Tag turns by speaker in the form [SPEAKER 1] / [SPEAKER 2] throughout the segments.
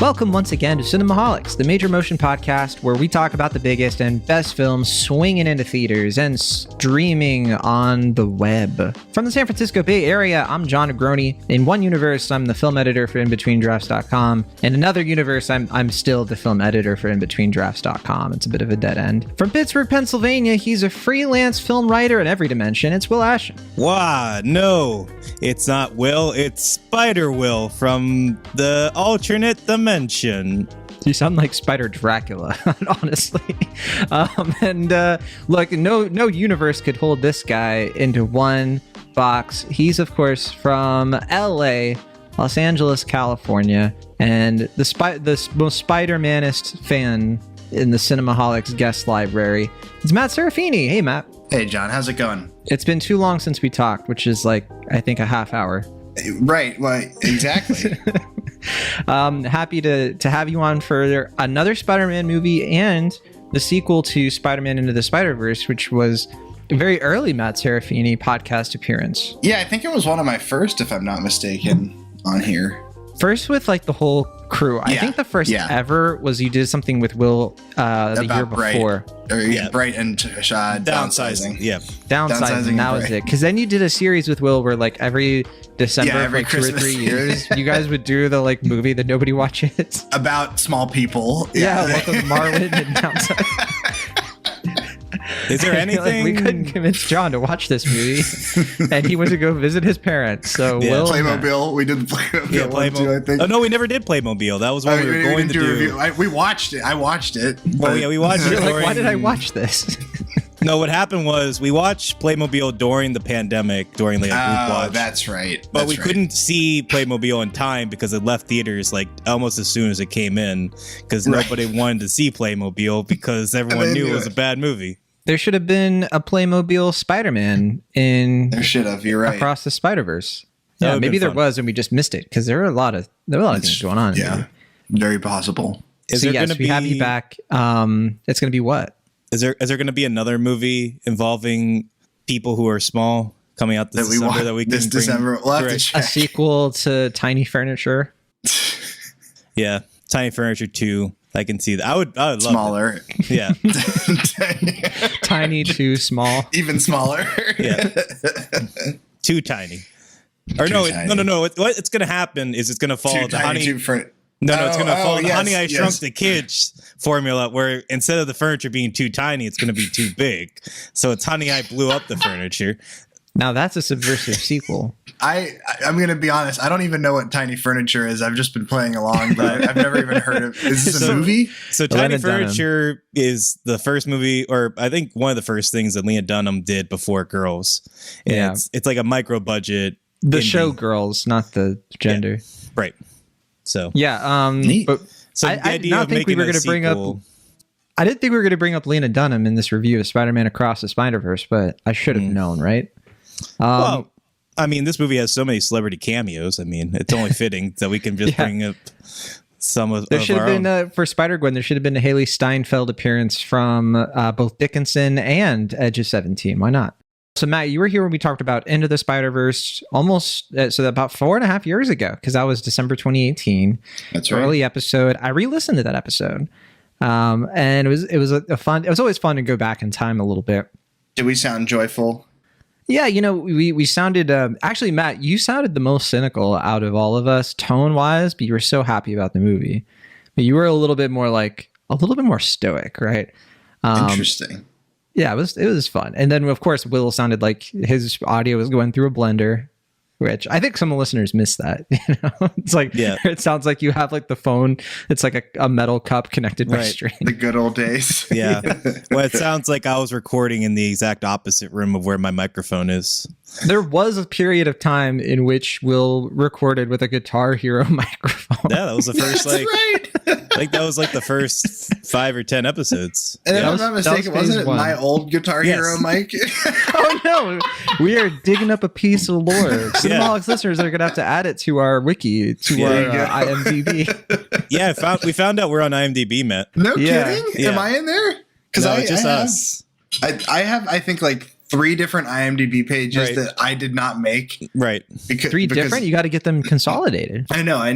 [SPEAKER 1] Welcome once again to Cinemaholics, the major motion podcast where we talk about the biggest and best films swinging into theaters and streaming on the web. From the San Francisco Bay Area, I'm John Negroni. In one universe, I'm the film editor for InBetweenDrafts.com. In another universe, I'm still the film editor for InBetweenDrafts.com. It's a bit of a dead end. From Pittsburgh, Pennsylvania, he's a freelance film writer in every dimension. It's Will Ashton.
[SPEAKER 2] Wow, no, it's not Will, it's Spider-Will from the alternate dimension.
[SPEAKER 1] You sound like Spider Dracula, honestly. Look, no universe could hold this guy into one box. He's, of course, from LA, Los Angeles, California, and the most Spider-Manist fan in the Cinemaholics guest library. It's Matt Serafini. Hey, Matt.
[SPEAKER 3] Hey, John. How's it going?
[SPEAKER 1] It's been too long since we talked, which is like, I think, a half hour.
[SPEAKER 3] Right. Well, exactly.
[SPEAKER 1] Happy to have you on for another Spider-Man movie and the sequel to Spider-Man Into the Spider-Verse, which was a very early Matt Serafini podcast appearance.
[SPEAKER 3] Yeah, I think it was one of my first, if I'm not mistaken, on here.
[SPEAKER 1] First with like the whole crew. I think the first ever was you did something with Will the year before.
[SPEAKER 3] Bright and downsizing.
[SPEAKER 2] Yeah.
[SPEAKER 1] Downsizing, that was it. Because then you did a series with Will where like every December for like
[SPEAKER 3] Christmas.
[SPEAKER 1] 2 or 3 years, you guys would do the like movie that nobody watches.
[SPEAKER 3] About small people.
[SPEAKER 1] Yeah, Welcome to Marlin and Downsizing.
[SPEAKER 2] Is there anything?
[SPEAKER 1] We couldn't convince John to watch this movie, and he went to go visit his parents. So Will,
[SPEAKER 3] Playmobil. We did the Playmobil one too, I think.
[SPEAKER 2] Oh no, we never did Playmobil. That was what we were going to do.
[SPEAKER 3] We watched it. I watched it.
[SPEAKER 2] Well, yeah, we watched it.
[SPEAKER 1] You're like, why did I watch this?
[SPEAKER 2] No, what happened was we watched Playmobil during the pandemic, during the group watch.
[SPEAKER 3] That's right.
[SPEAKER 2] But we couldn't see Playmobil in time because it left theaters like almost as soon as it came in because nobody wanted to see Playmobil because everyone knew it was a bad movie.
[SPEAKER 1] There should have been a Playmobil Spider-Man in.
[SPEAKER 3] There should have. You're right.
[SPEAKER 1] Across the Spider-Verse. Yeah, maybe there was and we just missed it because there were a lot of things going on.
[SPEAKER 3] Yeah, very possible.
[SPEAKER 1] So yes, we have you back. It's going to be what?
[SPEAKER 2] Is there going to be another movie involving people who are small coming out this December that we can
[SPEAKER 3] this December? We'll have to check.
[SPEAKER 1] A sequel to Tiny Furniture.
[SPEAKER 2] Yeah, Tiny Furniture 2. I can see that. I would love
[SPEAKER 3] smaller.
[SPEAKER 2] It. Yeah.
[SPEAKER 1] Tiny, too small.
[SPEAKER 3] Even smaller.
[SPEAKER 2] Yeah. Too tiny. Or no, what it's going to happen is it's going to follow the Honey. It's going to follow the Honey I Shrunk the Kids formula, where instead of the furniture being too tiny, it's going to be too big. So it's Honey I Blew Up the Furniture.
[SPEAKER 1] Now that's a subversive sequel.
[SPEAKER 3] I'm going to be honest. I don't even know what Tiny Furniture is. I've just been playing along, but I've never even heard of it. Is this a movie?
[SPEAKER 2] So Tiny Furniture is the first movie, or I think one of the first things that Lena Dunham did before Girls. And yeah. It's like a micro budget.
[SPEAKER 1] The show Girls, not the gender.
[SPEAKER 2] Yeah. Right. So.
[SPEAKER 1] Yeah.
[SPEAKER 3] Neat.
[SPEAKER 1] But so I did not think we were going to bring up. I didn't think we were going to bring up Lena Dunham in this review of Spider-Man Across the Spider-Verse, but I should have known, right?
[SPEAKER 2] Well, I mean, this movie has so many celebrity cameos. I mean, it's only fitting that we can just bring up some of
[SPEAKER 1] there should have been for Spider-Gwen. There should have been a Hailee Steinfeld appearance from both Dickinson and Edge of 17. Why not? So Matt, you were here when we talked about Into the Spider-Verse almost about 4.5 years ago, because that was December 2018.
[SPEAKER 3] That's right.
[SPEAKER 1] Early episode. I re-listened to that episode, and it was a fun. It was always fun to go back in time a little bit.
[SPEAKER 3] Did we sound joyful?
[SPEAKER 1] Yeah, we sounded actually, Matt, you sounded the most cynical out of all of us tone wise, but you were so happy about the movie. But you were a little bit more stoic, right?
[SPEAKER 3] Interesting.
[SPEAKER 1] Yeah, it was fun. And then of course Will sounded like his audio was going through a blender, which I think some listeners miss that. You know, it's like it sounds like you have like the phone. It's like a metal cup connected by string.
[SPEAKER 3] The good old days.
[SPEAKER 2] Yeah. Well, it sounds like I was recording in the exact opposite room of where my microphone is.
[SPEAKER 1] There was a period of time in which Will recorded with a Guitar Hero microphone.
[SPEAKER 2] Yeah, that was the first I think that was like the first 5 or 10 episodes.
[SPEAKER 3] And if I'm not mistaken, wasn't it my old Guitar Hero mic?
[SPEAKER 1] Oh no, we are digging up a piece of lore. Cinemaholics listeners are gonna have to add it to our wiki, to our IMDb.
[SPEAKER 2] Yeah, we found out we're on IMDb, Matt.
[SPEAKER 3] No kidding?
[SPEAKER 2] Yeah.
[SPEAKER 3] Am I in there? Because
[SPEAKER 2] no, it's just us.
[SPEAKER 3] I have, I think, like 3 different IMDb pages that I did not make.
[SPEAKER 2] Right.
[SPEAKER 1] Because different? You got to get them consolidated.
[SPEAKER 3] I know. I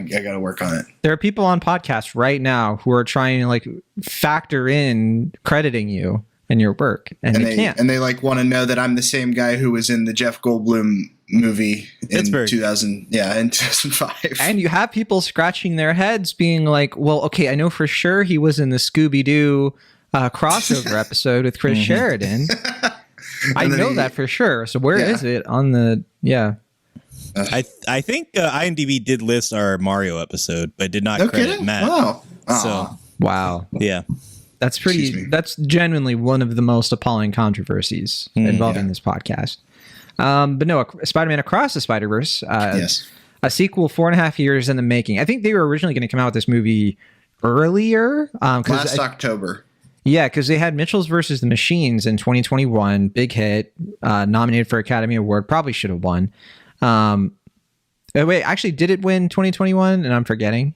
[SPEAKER 3] got to work on it.
[SPEAKER 1] There are people on podcasts right now who are trying to like factor in crediting you and your work, and they can't.
[SPEAKER 3] And they like want to know that I'm the same guy who was in the Jeff Goldblum movie in 2005.
[SPEAKER 1] And you have people scratching their heads being like, well, okay, I know for sure he was in the Scooby-Doo crossover episode with Chris Sheridan. I know that for sure. So where is it on the
[SPEAKER 2] I think IMDb did list our Mario episode, but did not credit Matt.
[SPEAKER 3] Wow.
[SPEAKER 2] So
[SPEAKER 1] wow.
[SPEAKER 2] Yeah.
[SPEAKER 1] That's pretty. That's genuinely one of the most appalling controversies involving this podcast. But no, Spider-Man Across the Spider-Verse.
[SPEAKER 3] Yes.
[SPEAKER 1] A sequel 4.5 years in the making. I think they were originally going to come out with this movie earlier.
[SPEAKER 3] Last October.
[SPEAKER 1] Yeah, because they had Mitchell's versus the Machines in 2021, big hit, nominated for Academy Award, probably should have won. Wait, actually, did it win 2021? And I'm forgetting,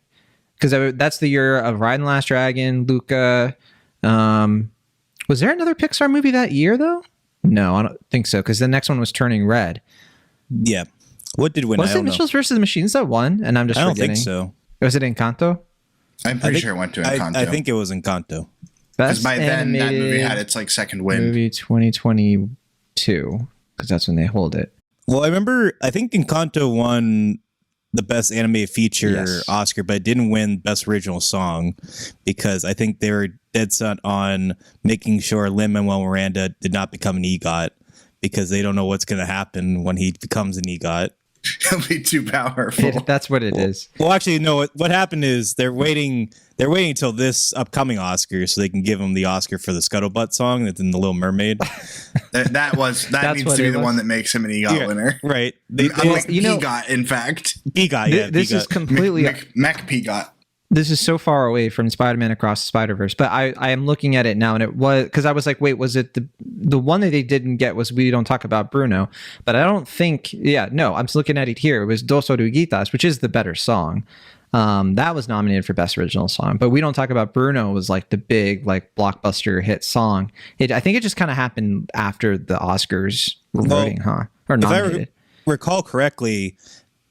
[SPEAKER 1] because that's the year of Ride and Last Dragon, Luca. Was there another Pixar movie that year though? No, I don't think so, because the next one was Turning Red.
[SPEAKER 2] Yeah, what did win?
[SPEAKER 1] Was it Mitchell's versus the Machines that won? And I'm just forgetting. I don't think
[SPEAKER 2] so.
[SPEAKER 1] Was it Encanto?
[SPEAKER 3] I'm pretty sure it went to Encanto.
[SPEAKER 2] I think it was Encanto.
[SPEAKER 3] Because by then that movie had its like second win.
[SPEAKER 1] Movie 2022, because that's when they hold it.
[SPEAKER 2] Well, I remember, I think Encanto won the Best Animated Feature Oscar, but it didn't win Best Original Song because I think they were dead set on making sure Lin-Manuel Miranda did not become an EGOT because they don't know what's going to happen when he becomes an EGOT.
[SPEAKER 3] He'll be too powerful.
[SPEAKER 1] That's what it is.
[SPEAKER 2] Well, actually, no. What happened is they're waiting until this upcoming Oscar so they can give him the Oscar for the Scuttlebutt song that's in The Little Mermaid.
[SPEAKER 3] that needs to be the one that makes him an EGOT winner.
[SPEAKER 2] Right.
[SPEAKER 3] EGOT, in fact.
[SPEAKER 2] EGOT, yeah.
[SPEAKER 1] This is completely...
[SPEAKER 3] Mac-Pegot.
[SPEAKER 1] This is so far away from Spider-Man Across the Spider-Verse, but I am looking at it now, and it was... Because I was like, wait, was it the one that they didn't get was We Don't Talk About Bruno, but I don't think... Yeah, no, I'm just looking at it here. It was Dos Oruguitas, which is the better song. That was nominated for Best Original Song, but We Don't Talk About Bruno was like the big like blockbuster hit song. I think it just kind of happened after the Oscars were voting, Or nominated.
[SPEAKER 2] If I recall correctly,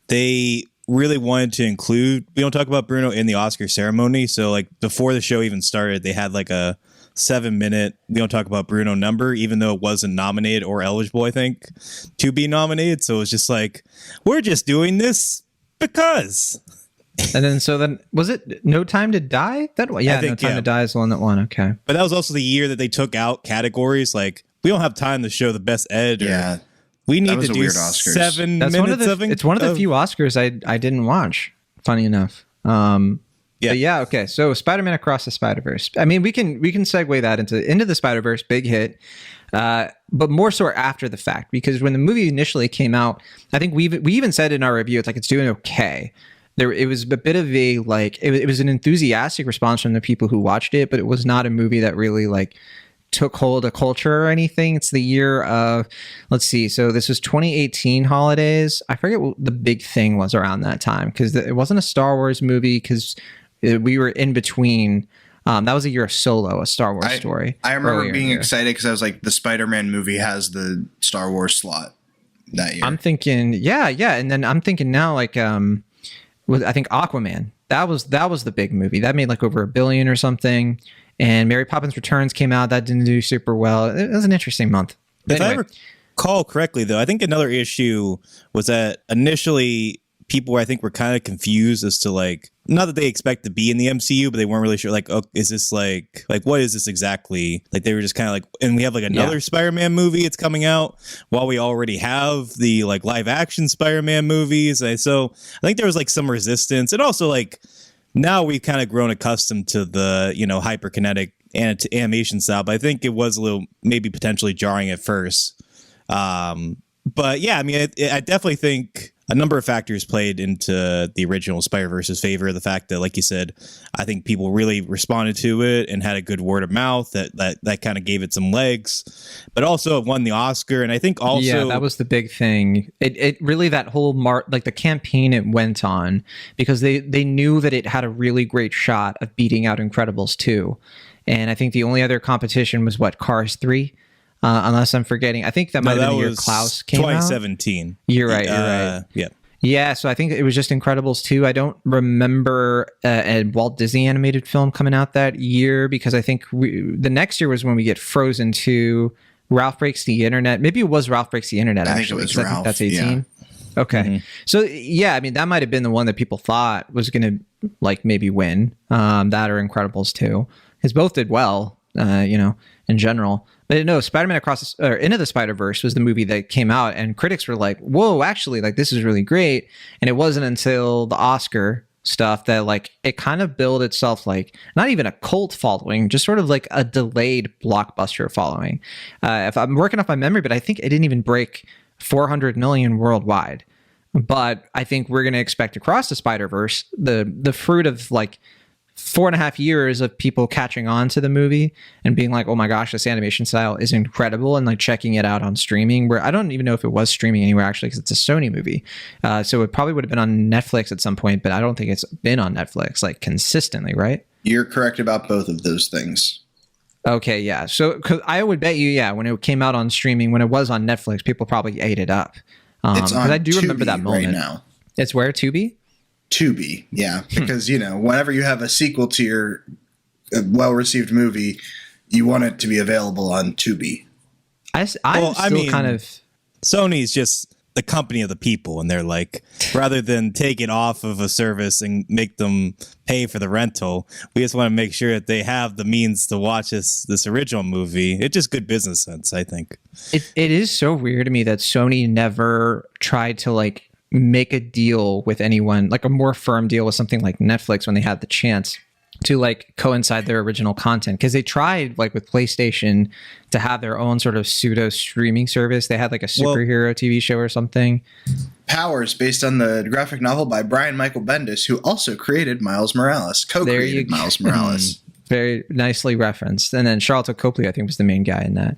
[SPEAKER 2] they really wanted to include We Don't Talk About Bruno in the Oscar ceremony. So like before the show even started, they had like a 7-minute We Don't Talk About Bruno number, even though it wasn't nominated or eligible, I think, to be nominated. So it was just like, we're just doing this because...
[SPEAKER 1] And then was it No Time to Die? That one? Yeah, No Time to Die is the one that won. Okay.
[SPEAKER 2] But that was also the year that they took out categories like we don't have time to show the best ed. Or we need to do 7 minutes of it.
[SPEAKER 1] It's one of the few Oscars I didn't watch. Funny enough. Yeah. Okay. So Spider-Man Across the Spider-Verse. I mean, we can segue that into the Spider-Verse, big hit. But more so after the fact, because when the movie initially came out, I think we even said in our review, it's like it's doing okay. It was a bit of a like it was an enthusiastic response from the people who watched it, but it was not a movie that really like took hold of culture or anything. It's the year of, let's see, so this was 2018 holidays. I forget what the big thing was around that time because it wasn't a Star Wars movie because we were in between. That was a year of Solo, a Star Wars story.
[SPEAKER 3] I remember being excited because I was like, the Spider-Man movie has the Star Wars slot that year.
[SPEAKER 1] I'm thinking, yeah, and then I'm thinking now like I think Aquaman. That was the big movie. That made like over $1 billion or something. And Mary Poppins Returns came out. That didn't do super well. It was an interesting month.
[SPEAKER 2] But anyway. If I recall correctly, though, I think another issue was that initially people I think were kind of confused as to like, not that they expect to be in the MCU, but they weren't really sure. Like, oh, is this like what is this exactly? Like they were just kind of like, and we have like another Spider-Man movie. It's coming out while we already have the like live action Spider-Man movies. So I think there was like some resistance, and also like now we've kind of grown accustomed to the hyperkinetic animation style. But I think it was a little maybe potentially jarring at first. But yeah, I mean, I definitely think a number of factors played into the original Spider-Verse's favor. The fact that, like you said, I think people really responded to it and had a good word of mouth that kind of gave it some legs, but also it won the Oscar. And I think also
[SPEAKER 1] that was the big thing. It really, that whole like the campaign it went on, because they knew that it had a really great shot of beating out Incredibles 2. And I think the only other competition was Cars 3. unless I'm forgetting. I think that might have been the year Klaus came
[SPEAKER 2] 2017.
[SPEAKER 1] Out. You're right. You're right.
[SPEAKER 2] Yeah.
[SPEAKER 1] Yeah, so I think it was just Incredibles 2. I don't remember a Walt Disney animated film coming out that year, because I think the next year was when we get Frozen 2, Ralph Breaks the Internet. Maybe it was Ralph Breaks the Internet, actually.
[SPEAKER 3] I think it was Ralph.
[SPEAKER 1] I think that's 18. Yeah. Okay. Mm-hmm. So, yeah, I mean, that might have been the one that people thought was going to, like, maybe win, that or Incredibles 2. Because both did well, in general. But no, Spider-Man Into the Spider-Verse was the movie that came out, and critics were like, whoa, actually, like, this is really great. And it wasn't until the Oscar stuff that, like, it kind of built itself, like, not even a cult following, just sort of like a delayed blockbuster following. If I'm working off my memory, but I think it didn't even break 400 million worldwide. But I think we're going to expect Across the Spider-Verse, the fruit of, like, 4.5 years of people catching on to the movie and being like, oh my gosh, this animation style is incredible, and like checking it out on streaming, where I don't even know if it was streaming anywhere actually, because it's a Sony movie. So it probably would have been on Netflix at some point, but I don't think it's been on Netflix like consistently, right?
[SPEAKER 4] You're correct about both of those things.
[SPEAKER 1] Okay, yeah. So 'cause I would bet you, yeah, when it came out on streaming, when it was on Netflix, people probably ate it up.
[SPEAKER 4] It's on
[SPEAKER 1] I do remember that moment.
[SPEAKER 4] Right now.
[SPEAKER 1] It's where? Tubi?
[SPEAKER 4] Tubi, yeah, because whenever you have a sequel to your well-received movie, you want it to be available on Tubi.
[SPEAKER 2] Sony's just the company of the people, and they're like, rather than take it off of a service and make them pay for the rental, we just want to make sure that they have the means to watch this original movie. It's just good business sense, I think.
[SPEAKER 1] It is so weird to me that Sony never tried to like make a deal with anyone, like a more firm deal with something like Netflix when they had the chance to like coincide their original content, because they tried like with PlayStation to have their own sort of pseudo streaming service. They had like a superhero TV show or something.
[SPEAKER 4] Powers, based on the graphic novel by Brian Michael Bendis, who also created Miles Morales, co-created Miles Morales.
[SPEAKER 1] Very nicely referenced. And then Charlton Copley, I think, was the main guy in that.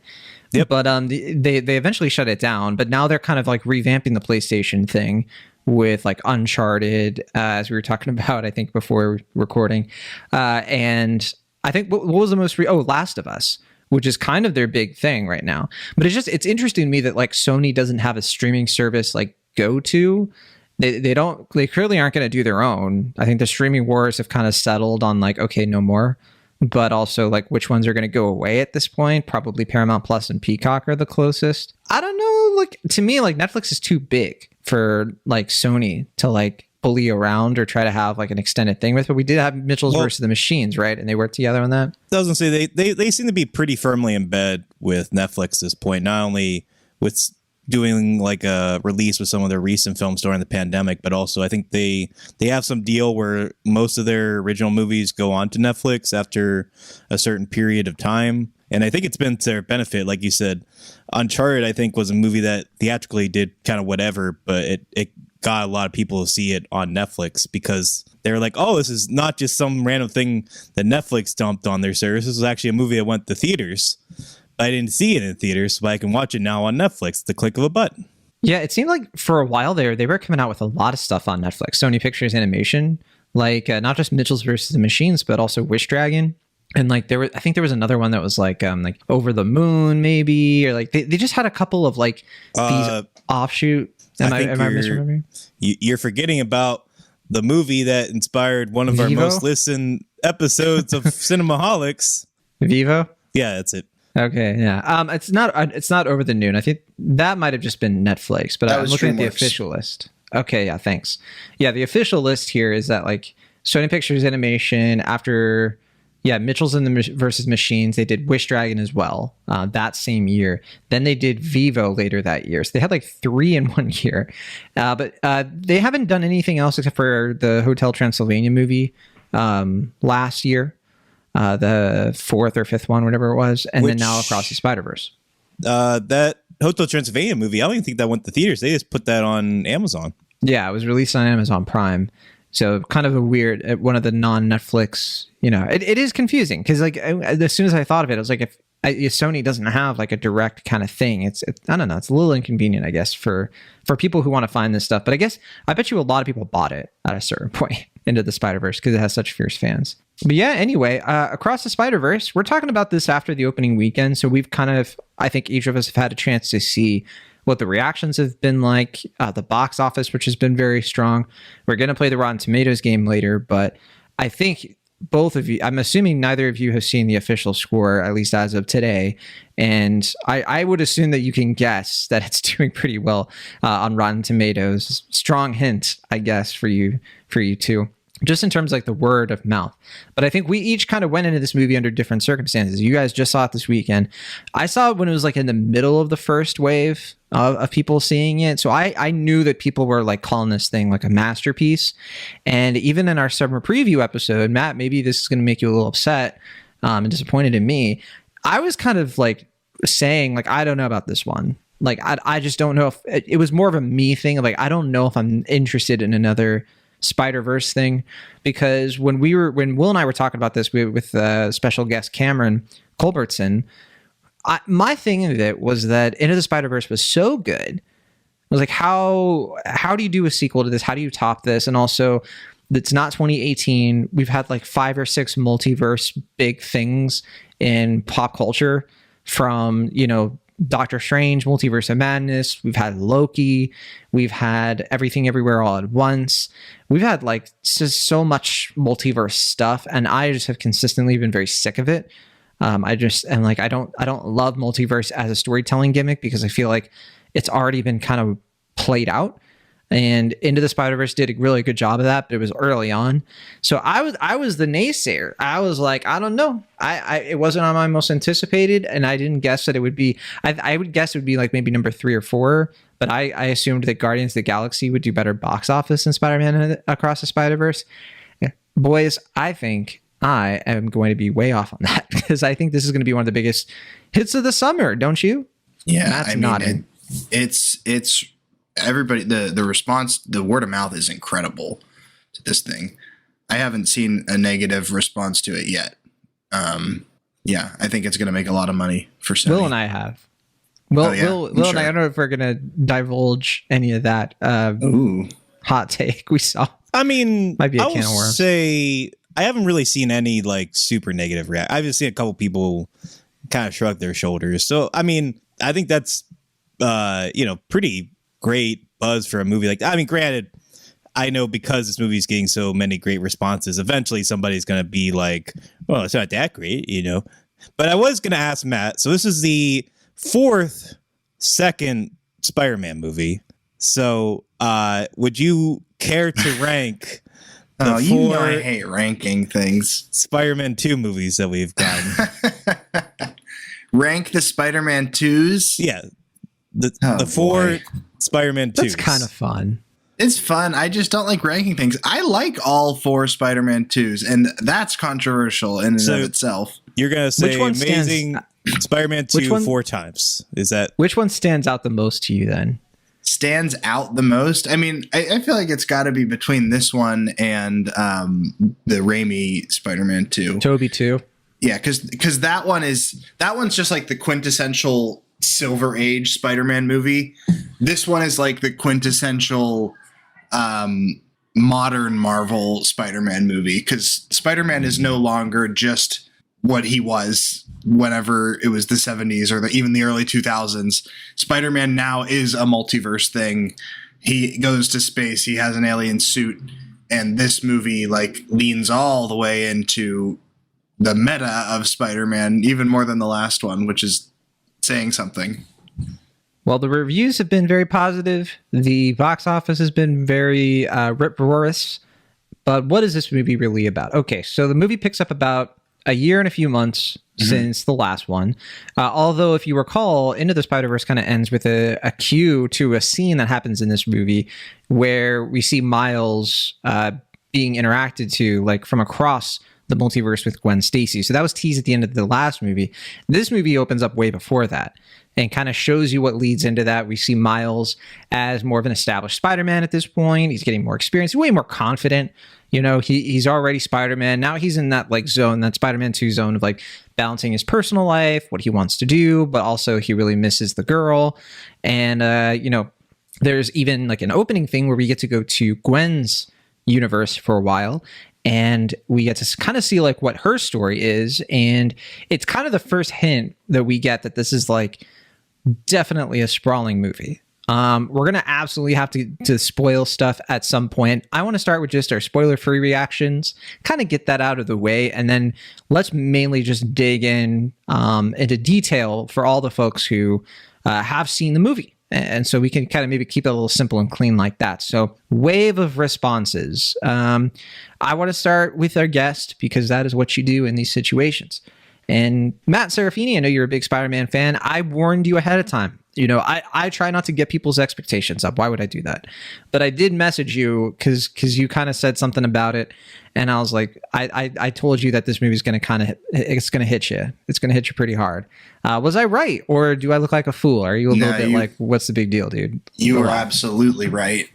[SPEAKER 1] Yep. But they eventually shut it down, but now they're kind of like revamping the PlayStation thing with like Uncharted, as we were talking about, I think, before recording. And I think what was the most Last of Us, which is kind of their big thing right now. But it's interesting to me that like Sony doesn't have a streaming service like go to. They clearly aren't going to do their own. I think the streaming wars have kind of settled on like, okay, no more. But also, like, which ones are going to go away at this point? Probably Paramount Plus and Peacock are the closest. I don't know. Like, to me, like, Netflix is too big for, like, Sony to, like, bully around or try to have, like, an extended thing with. But we did have Mitchell's versus the Machines, right? And they worked together on that.
[SPEAKER 2] I was going to say, they seem to be pretty firmly in bed with Netflix at this point, not only with doing like a release with some of their recent films during the pandemic, but also I think they have some deal where most of their original movies go on to Netflix after a certain period of time. And I think it's been to their benefit. Like you said, Uncharted, I think, was a movie that theatrically did kind of whatever, but it got a lot of people to see it on Netflix because they were like, oh, this is not just some random thing that Netflix dumped on their service. This was actually a movie that went to theaters. I didn't see it in theaters, but I can watch it now on Netflix, the click of a button.
[SPEAKER 1] Yeah, it seemed like for a while there, they were coming out with a lot of stuff on Netflix. Sony Pictures Animation, like not just Mitchell's versus the Machines, but also Wish Dragon. And like I think there was another one that was like Over the Moon, maybe, or like they just had a couple of like these offshoot. Am I misremembering?
[SPEAKER 2] You're forgetting about the movie that inspired one of our most listened episodes of Cinemaholics.
[SPEAKER 1] Vivo?
[SPEAKER 2] Yeah, that's it.
[SPEAKER 1] Okay, yeah. It's not Over the Noon. I think that might have just been Netflix, but I'm looking at the official list. Okay, yeah, thanks. Yeah, the official list here is that like Sony Pictures Animation after Mitchell's versus Machines, they did Wish Dragon as well that same year. Then they did Vivo later that year. So they had like 3 in 1 year. But they haven't done anything else except for the Hotel Transylvania movie last year. The 4th or 5th one, whatever it was, and then now Across the Spider-Verse.
[SPEAKER 2] That Hotel Transylvania movie, I don't even think that went to theaters. They just put that on Amazon.
[SPEAKER 1] Yeah, it was released on Amazon Prime. So kind of a weird, one of the non-Netflix, it is confusing because like as soon as I thought of it, I was like, if Sony doesn't have like a direct kind of thing, it's I don't know, it's a little inconvenient, I guess, for people who want to find this stuff. But I bet you a lot of people bought it at a certain point into the Spider-Verse because it has such fierce fans. But yeah, anyway, Across the Spider-Verse, we're talking about this after the opening weekend. So we've kind of I think each of us have had a chance to see what the reactions have been like, the box office, which has been very strong. We're going to play the Rotten Tomatoes game later, but I think both of you, I'm assuming neither of you have seen the official score, at least as of today. And I would assume that you can guess that it's doing pretty well on Rotten Tomatoes. Strong hint, I guess, for you two, just in terms of like the word of mouth. But I think we each kind of went into this movie under different circumstances. You guys just saw it this weekend. I saw it when it was like in the middle of the first wave of people seeing it. So I knew that people were like calling this thing like a masterpiece. And even in our summer preview episode, Matt, maybe this is going to make you a little upset and disappointed in me. I was kind of like saying like, I don't know about this one. Like, I just don't know if it was more of a me thing. Like, I don't know if I'm interested in another Spider-Verse thing, because when Will and I were talking about this with special guest Cameron Culbertson, my thing of it was that Into the Spider-Verse was so good. I was like, how do you do a sequel to this? How do you top this? And also, it's not 2018. We've had like 5 or 6 multiverse big things in pop culture, from, you know, Doctor Strange, Multiverse of Madness. We've had Loki. We've had Everything Everywhere All at Once. We've had like just so much multiverse stuff, and I just have consistently been very sick of it. I don't love multiverse as a storytelling gimmick, because I feel like it's already been kind of played out. And Into the Spider-Verse did a really good job of that, but it was early on. So I was the naysayer. I was like, I don't know. It wasn't on my most anticipated, and I didn't guess that it would be. I would guess it would be like maybe number 3 or 4. But I assumed that Guardians of the Galaxy would do better box office than Spider-Man Across the Spider-Verse. Boys, I think I am going to be way off on that, because I think this is going to be one of the biggest hits of the summer. Don't you?
[SPEAKER 4] Yeah,
[SPEAKER 1] Matt's nodding.
[SPEAKER 4] It's everybody. The response, the word of mouth is incredible to this thing. I haven't seen a negative response to it yet. Yeah, I think it's going to make a lot of money for Sony.
[SPEAKER 1] Will and I have. Will and I don't know if we're going to divulge any of that hot take we saw.
[SPEAKER 2] I mean,
[SPEAKER 1] might be a
[SPEAKER 2] I
[SPEAKER 1] can of worms.
[SPEAKER 2] Say I haven't really seen any like super negative react. I've just seen a couple people kind of shrug their shoulders. So, I mean, I think that's, pretty great buzz for a movie like that. I mean, granted, I know because this movie is getting so many great responses, eventually somebody's going to be like, well, it's not that great, you know. But I was going to ask Matt, so this is the 4th second Spider-Man movie. So would you care to rank the 4
[SPEAKER 4] I hate ranking things.
[SPEAKER 2] Spider-Man 2 movies that we've gotten?
[SPEAKER 4] Rank the Spider-Man 2s?
[SPEAKER 2] Yeah. The 4 Spider-Man 2s.
[SPEAKER 1] That's kind of fun.
[SPEAKER 4] It's fun. I just don't like ranking things. I like all 4 Spider-Man 2s, and that's controversial in and of itself.
[SPEAKER 2] You're going to say Amazing Spider-Man 2 4 times. Is that...
[SPEAKER 1] Which one stands out the most to you then?
[SPEAKER 4] Stands out the most? I mean, I feel like it's got to be between this one and the Raimi Spider-Man 2.
[SPEAKER 1] Toby 2.
[SPEAKER 4] Yeah, because that one's just like the quintessential Silver Age Spider-Man movie. This one is like the quintessential modern Marvel Spider-Man movie, because Spider-Man is no longer just what he was whenever it was the 70s or even the early 2000s. Spider-Man now is a multiverse thing. He goes to space. He has an alien suit. And this movie like leans all the way into the meta of Spider-Man, even more than the last one, which is saying something.
[SPEAKER 1] Well, the reviews have been very positive. The box office has been very rip-roarous. But what is this movie really about? Okay, so the movie picks up about a year and a few months since the last one. Although, if you recall, Into the Spider-Verse kind of ends with a cue to a scene that happens in this movie where we see Miles being interacted to, like, from across the multiverse with Gwen Stacy. So that was teased at the end of the last movie. This movie opens up way before that and kind of shows you what leads into that. We see Miles as more of an established Spider-Man at this point. He's getting more experience, way more confident. You know, he's already Spider-Man. Now he's in that like zone, that Spider-Man 2 zone of like balancing his personal life, what he wants to do, but also he really misses the girl. And, there's even like an opening thing where we get to go to Gwen's universe for a while, and we get to kind of see like what her story is, and it's kind of the first hint that we get that this is like definitely a sprawling movie. We're gonna absolutely have to spoil stuff at some point. I want to start with just our spoiler-free reactions, kind of get that out of the way, and then let's mainly just dig in into detail for all the folks who have seen the movie. And so we can kind of maybe keep it a little simple and clean like that. So wave of responses. I want to start with our guest because that is what you do in these situations. And Matt Serafini, I know you're a big Spider-Man fan. I warned you ahead of time. You know, I try not to get people's expectations up. Why would I do that? But I did message you because you kind of said something about it. And I was like, I told you that this movie is going to it's going to hit you. It's going to hit you pretty hard. Was I right? Or do I look like a fool? Are you a little bit like, what's the big deal, dude?
[SPEAKER 4] You are absolutely right.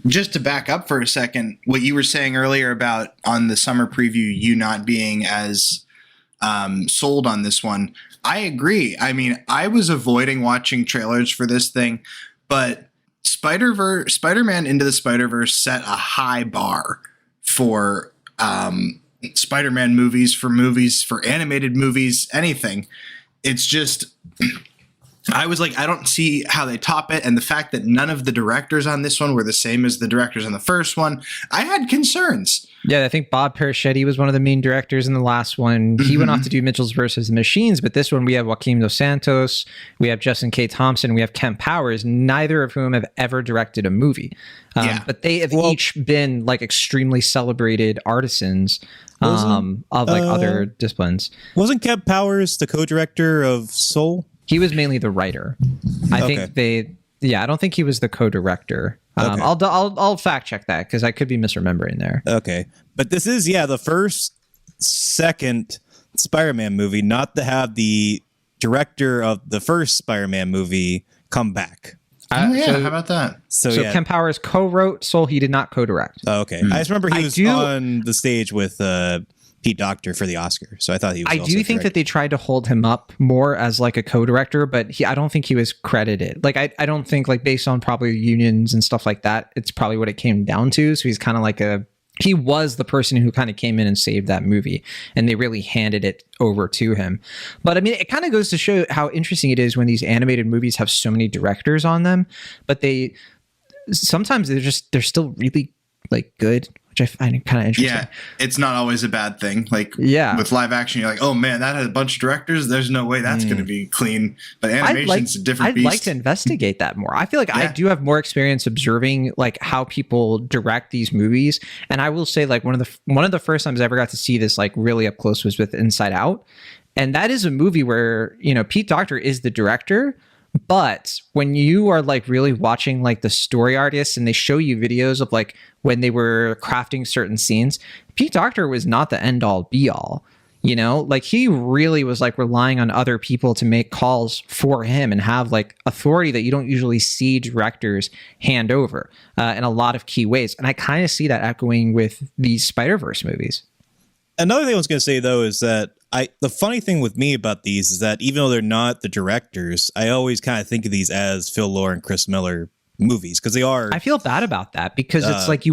[SPEAKER 4] Just to back up for a second, what you were saying earlier about on the summer preview, you not being as sold on this one. I agree. I mean, I was avoiding watching trailers for this thing, but Spider-Man Into the Spider-Verse set a high bar for Spider-Man movies, for animated movies, anything. It's just, I was like, I don't see how they top it. And the fact that none of the directors on this one were the same as the directors on the first one, I had concerns.
[SPEAKER 1] Yeah, I think Bob Persichetti was one of the main directors in the last one. He went off to do Mitchell's versus the Machines, but this one we have Joaquim Dos Santos, we have Justin K. Thompson, we have Kemp Powers, neither of whom have ever directed a movie. But they have each been like extremely celebrated artisans of like other disciplines.
[SPEAKER 2] Wasn't Kemp Powers the co-director of Soul?
[SPEAKER 1] He was mainly the writer. I don't think he was the co-director. Okay. I'll fact check that because I could be misremembering there.
[SPEAKER 2] Okay, but this is the second Spider-Man movie not to have the director of the first Spider-Man movie come back.
[SPEAKER 4] How about that?
[SPEAKER 1] So Kemp Powers co-wrote Soul. He did not co-direct.
[SPEAKER 2] Oh, okay. I just remember he was on the stage with Pete Docter for the Oscar, so I thought he was. I do
[SPEAKER 1] think that they tried to hold him up more as like a co-director, but I don't think he was credited. Like I don't think, like, based on probably unions and stuff like that, it's probably what it came down to. So he's kind of like he was the person who kind of came in and saved that movie, and they really handed it over to him. But I mean, it kind of goes to show how interesting it is when these animated movies have so many directors on them, but sometimes they're still really like good, which I find kind of interesting.
[SPEAKER 4] Yeah, it's not always a bad thing. Like, with live action, you're like, oh man, that has a bunch of directors. There's no way that's going to be clean. But animation's a different beast.
[SPEAKER 1] I'd like to investigate that more. I feel like I do have more experience observing like how people direct these movies. And I will say, like, one of the first times I ever got to see this like really up close was with Inside Out. And that is a movie where, you know, Pete Docter is the director. But when you are like really watching like the story artists and they show you videos of like when they were crafting certain scenes, Pete Docter was not the end all be all, you know, like he really was like relying on other people to make calls for him and have like authority that you don't usually see directors hand over in a lot of key ways. And I kind of see that echoing with these Spider-Verse movies.
[SPEAKER 2] Another thing I was going to say, though, is that the funny thing with me about these is that even though they're not the directors, I always kind of think of these as Phil Lord and Chris Miller movies because they are.
[SPEAKER 1] I feel bad about that because it's like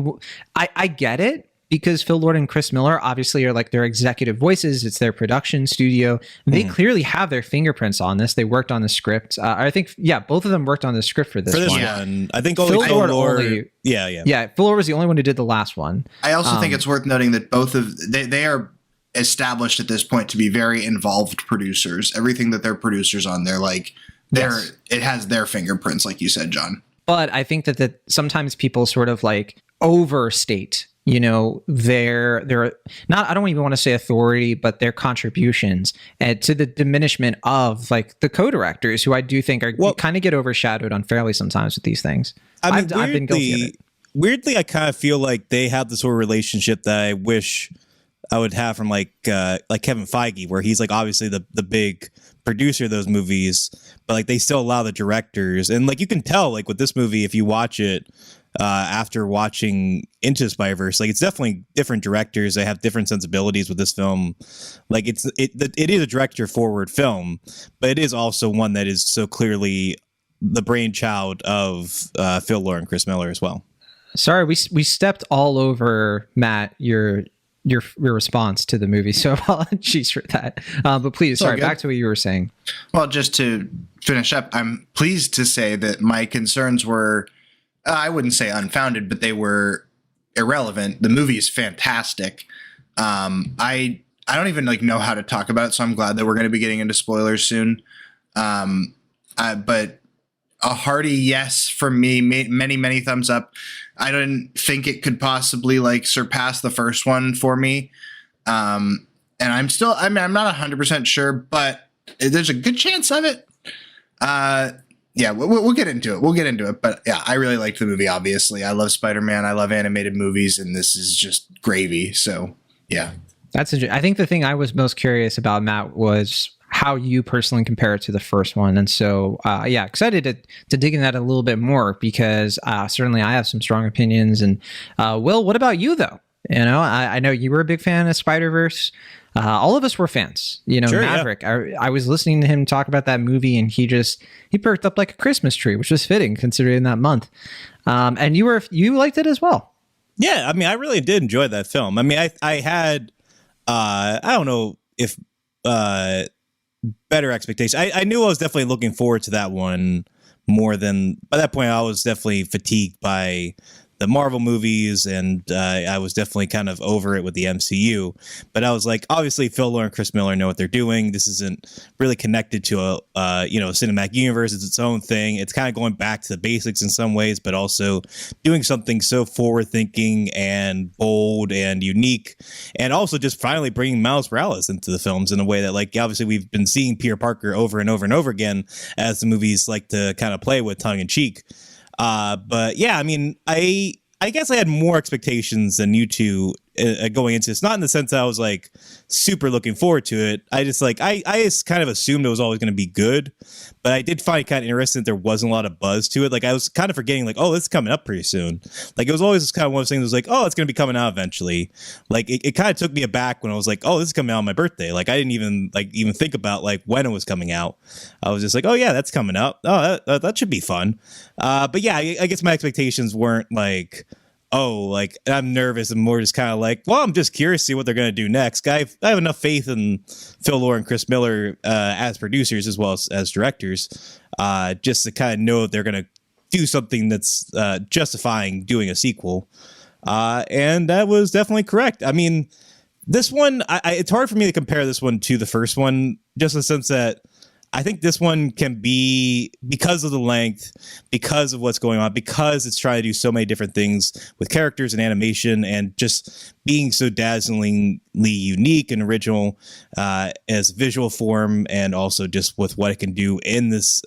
[SPEAKER 1] I get it because Phil Lord and Chris Miller obviously are like their executive voices. It's their production studio. They clearly have their fingerprints on this. They worked on the script. I think, both of them worked on the script for this one.
[SPEAKER 2] I think only Phil Lord.
[SPEAKER 1] Phil Lord was the only one who did the last one.
[SPEAKER 4] I also think it's worth noting that both of they are established at this point to be very involved producers. Everything that they're producers on, they're like it has their fingerprints, like you said, John.
[SPEAKER 1] But I think that sometimes people sort of like overstate, you know, their not, I don't even want to say authority, but their contributions to the diminishment of like the co-directors who I do think are kind of get overshadowed unfairly sometimes with these things.
[SPEAKER 2] I mean,
[SPEAKER 1] I've been guilty of it.
[SPEAKER 2] Weirdly, I kind of feel like they have this sort of relationship that I wish I would have from like Kevin Feige, where he's like obviously the big producer of those movies, but like they still allow the directors, and like you can tell like with this movie if you watch it after watching Into Spider-Verse, like it's definitely different directors. They have different sensibilities with this film. Like it is a director forward film, but it is also one that is so clearly the brainchild of Phil Lord and Chris Miller as well.
[SPEAKER 1] Sorry, we stepped all over Matt your response to the movie, so apologies for that. But please, sorry, back to what you were saying.
[SPEAKER 4] Well, just to finish up, I'm pleased to say that my concerns were, I wouldn't say unfounded, but they were irrelevant. The movie is fantastic. I don't even know how to talk about it, so I'm glad that we're going to be getting into spoilers soon. But a hearty yes from me, many thumbs up. I didn't think it could possibly surpass the first one for me. And I'm not 100% sure, but there's a good chance of it. Yeah, we'll get into it. We'll get into it. But yeah, I really liked the movie, obviously. I love Spider-Man. I love animated movies, and this is just gravy. So yeah.
[SPEAKER 1] That's interesting. I think the thing I was most curious about, Matt, was how you personally compare it to the first one. And so, excited to dig in that a little bit more, because certainly I have some strong opinions. And Will, what about you, though? I know you were a big fan of Spider-Verse. All of us were fans. Sure, Maverick. Yeah. I was listening to him talk about that movie, and he perked up like a Christmas tree, which was fitting considering that month. And you liked it as well.
[SPEAKER 2] Yeah, I mean, I really did enjoy that film. I mean, I had I don't know if better expectations. I knew I was definitely looking forward to that one more than, by that point I was definitely fatigued by the Marvel movies, and I was definitely kind of over it with the MCU. But I was like, obviously Phil Lord and Chris Miller know what they're doing. This isn't really connected to a cinematic universe. It's its own thing. It's kind of going back to the basics in some ways, but also doing something so forward thinking and bold and unique, and also just finally bringing Miles Morales into the films in a way that, obviously we've been seeing Peter Parker over and over and over again, as the movies like to kind of play with tongue in cheek. But yeah, I mean, I guess I had more expectations than you two going into this. Not in the sense that I was super looking forward to it. I just I just kind of assumed it was always going to be good, but I did find it kind of interesting that there wasn't a lot of buzz to it. I was kind of forgetting oh, it's coming up pretty soon. It was always kind of one of those things that was oh, it's going to be coming out eventually. It kind of took me aback when I was oh, this is coming out on my birthday. I didn't even think about when it was coming out. I was just oh yeah, that's coming out. Oh, that should be fun. But yeah, I guess my expectations weren't I'm nervous, and more just kind of well, I'm just curious to see what they're going to do next. I have enough faith in Phil Lord and Chris Miller as producers as well as directors, just to kind of know that they're going to do something that's justifying doing a sequel. And that was definitely correct. I mean, this one, it's hard for me to compare this one to the first one, just in the sense that I think this one can be, because of the length, because of what's going on, because it's trying to do so many different things with characters and animation, and just being so dazzlingly unique and original as visual form, and also just with what it can do in this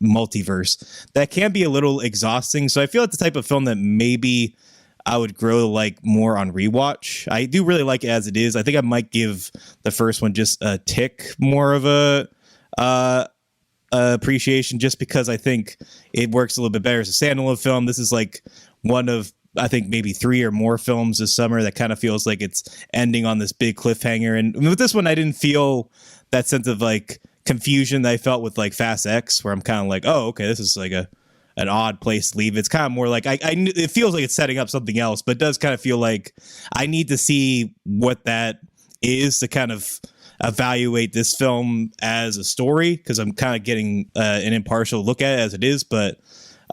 [SPEAKER 2] multiverse, that can be a little exhausting. So I feel like the type of film that maybe I would grow more on rewatch. I do really like it as it is. I think I might give the first one just a tick more of a appreciation, just because I think it works a little bit better as a standalone film. This is one of, I think, maybe 3 or more films this summer that kind of feels like it's ending on this big cliffhanger. And with this one, I didn't feel that sense of confusion that I felt with Fast X, where I'm kind of oh, okay, this is an odd place to leave. It's kind of more it feels like it's setting up something else, but it does kind of feel I need to see what that is to kind of evaluate this film as a story, because I'm kind of getting an impartial look at it as it is. But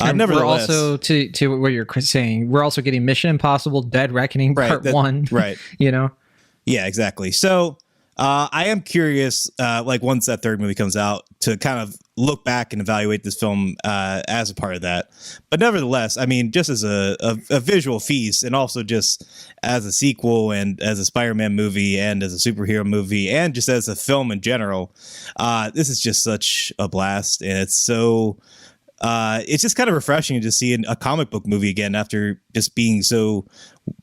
[SPEAKER 2] nevertheless,
[SPEAKER 1] we're also, to what you're saying, we're also getting Mission Impossible Dead Reckoning Part 1,
[SPEAKER 2] right? Yeah, exactly. So I am curious, once that third movie comes out, to kind of look back and evaluate this film as a part of that. But nevertheless, I mean, just as a visual feast, and also just as a sequel, and as a Spider-Man movie, and as a superhero movie, and just as a film in general, this is just such a blast. And it's so it's just kind of refreshing to see a comic book movie again, after just being so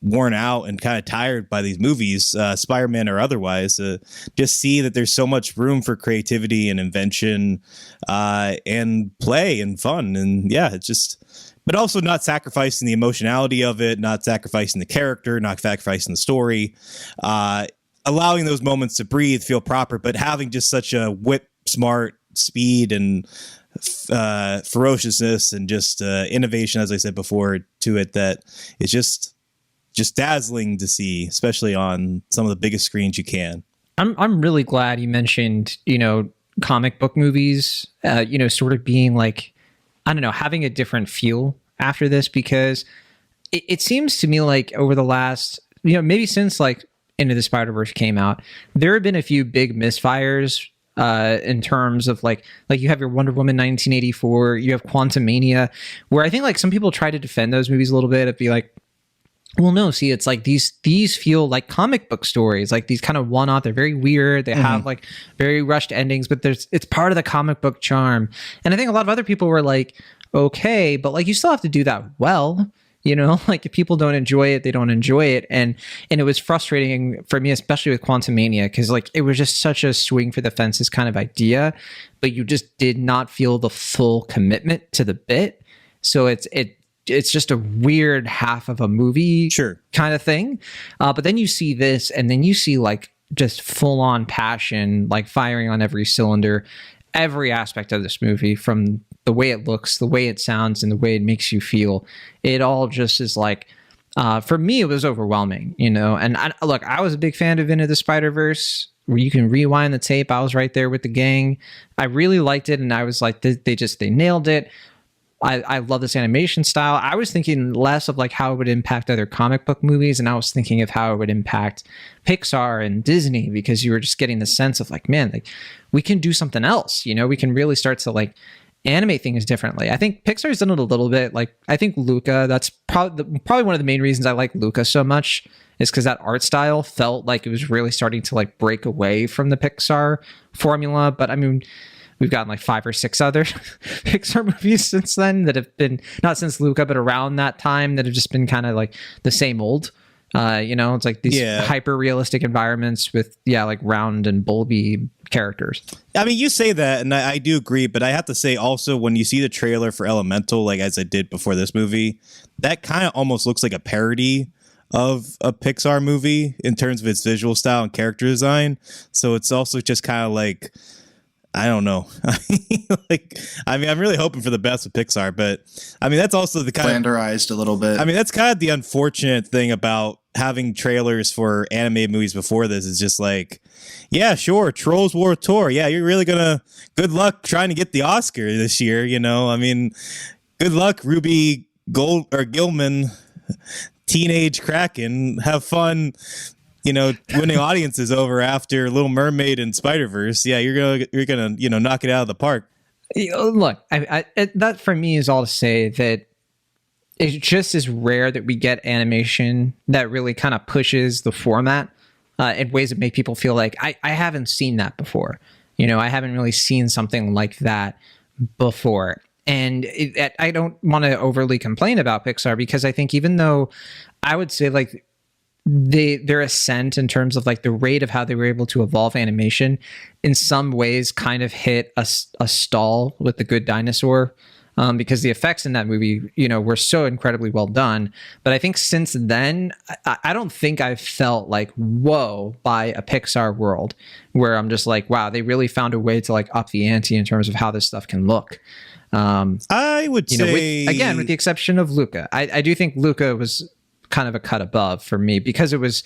[SPEAKER 2] worn out and kind of tired by these movies, Spider-Man or otherwise. Just see that there's so much room for creativity and invention, and play and fun. And yeah, it's just, but also not sacrificing the emotionality of it, not sacrificing the character, not sacrificing the story, allowing those moments to breathe, feel proper, but having just such a whip smart speed and ferociousness and just innovation, as I said before, to it that is just dazzling to see, especially on some of the biggest screens you can.
[SPEAKER 1] I'm really glad you mentioned, comic book movies, sort of being like, I don't know, having a different feel after this, because it seems to me like over the last, maybe since like Into the Spider-Verse came out, there have been a few big misfires in terms of like you have your Wonder Woman 1984, you have Quantumania, where I think like some people try to defend those movies a little bit and be like, well, no, see, it's like these feel like comic book stories, like these kind of one-off. They're very weird. They have like very rushed endings, but it's part of the comic book charm. And I think a lot of other people were like, okay, but like you still have to do that well. Like if people don't enjoy it, they don't enjoy it. And it was frustrating for me, especially with Quantumania, because like it was just such a swing for the fences kind of idea, but you just did not feel the full commitment to the bit. So it's just a weird half of a movie kind of thing. But then you see this, and then you see like just full on passion, like firing on every cylinder, every aspect of this movie, from the way it looks, the way it sounds, and the way it makes you feel. It all just is like, for me, it was overwhelming, And look, I was a big fan of Into the Spider-Verse, where you can rewind the tape. I was right there with the gang. I really liked it. And I was like, they nailed it. I love this animation style. I was thinking less of like how it would impact other comic book movies, and I was thinking of how it would impact Pixar and Disney, because you were just getting the sense of like, man, like we can do something else. We can really start to like animate things differently. I think Pixar's done it a little bit. Like I think Luca, that's probably one of the main reasons I like Luca so much, is because that art style felt like it was really starting to like break away from the Pixar formula. But I mean, we've gotten like 5 or 6 other Pixar movies since then that have been, not since Luca, but around that time, that have just been kind of like the same old. It's like these hyper realistic environments with like round and bulby characters.
[SPEAKER 2] I mean, you say that, and I do agree, but I have to say also, when you see the trailer for Elemental, like as I did before this movie, that kind of almost looks like a parody of a Pixar movie in terms of its visual style and character design. So it's also just kind of like, I don't know. I'm really hoping for the best with Pixar, but I mean, that's also the kind
[SPEAKER 4] flanderized a little bit.
[SPEAKER 2] I mean, that's kind of the unfortunate thing about having trailers for animated movies before this, is just like, yeah, sure, Trolls World Tour. Yeah, you're really good luck trying to get the Oscar this year. I mean, good luck, Ruby Gilman, Teenage Kraken. Have fun. Winning audiences over after Little Mermaid and Spider-Verse. Yeah, you're gonna knock it out of the park.
[SPEAKER 1] Look, that for me is all to say that it's just as rare that we get animation that really kind of pushes the format in ways that make people feel like I haven't seen that before. I haven't really seen something like that before. And I don't want to overly complain about Pixar, because I think even though I would say like their ascent in terms of like the rate of how they were able to evolve animation in some ways kind of hit a stall with The Good Dinosaur, because the effects in that movie, were so incredibly well done. But I think since then, I don't think I've felt like, whoa, by a Pixar world where I'm just like, wow, they really found a way to like up the ante in terms of how this stuff can look.
[SPEAKER 2] I would say,
[SPEAKER 1] with the exception of Luca, I do think Luca was kind of a cut above for me, because it was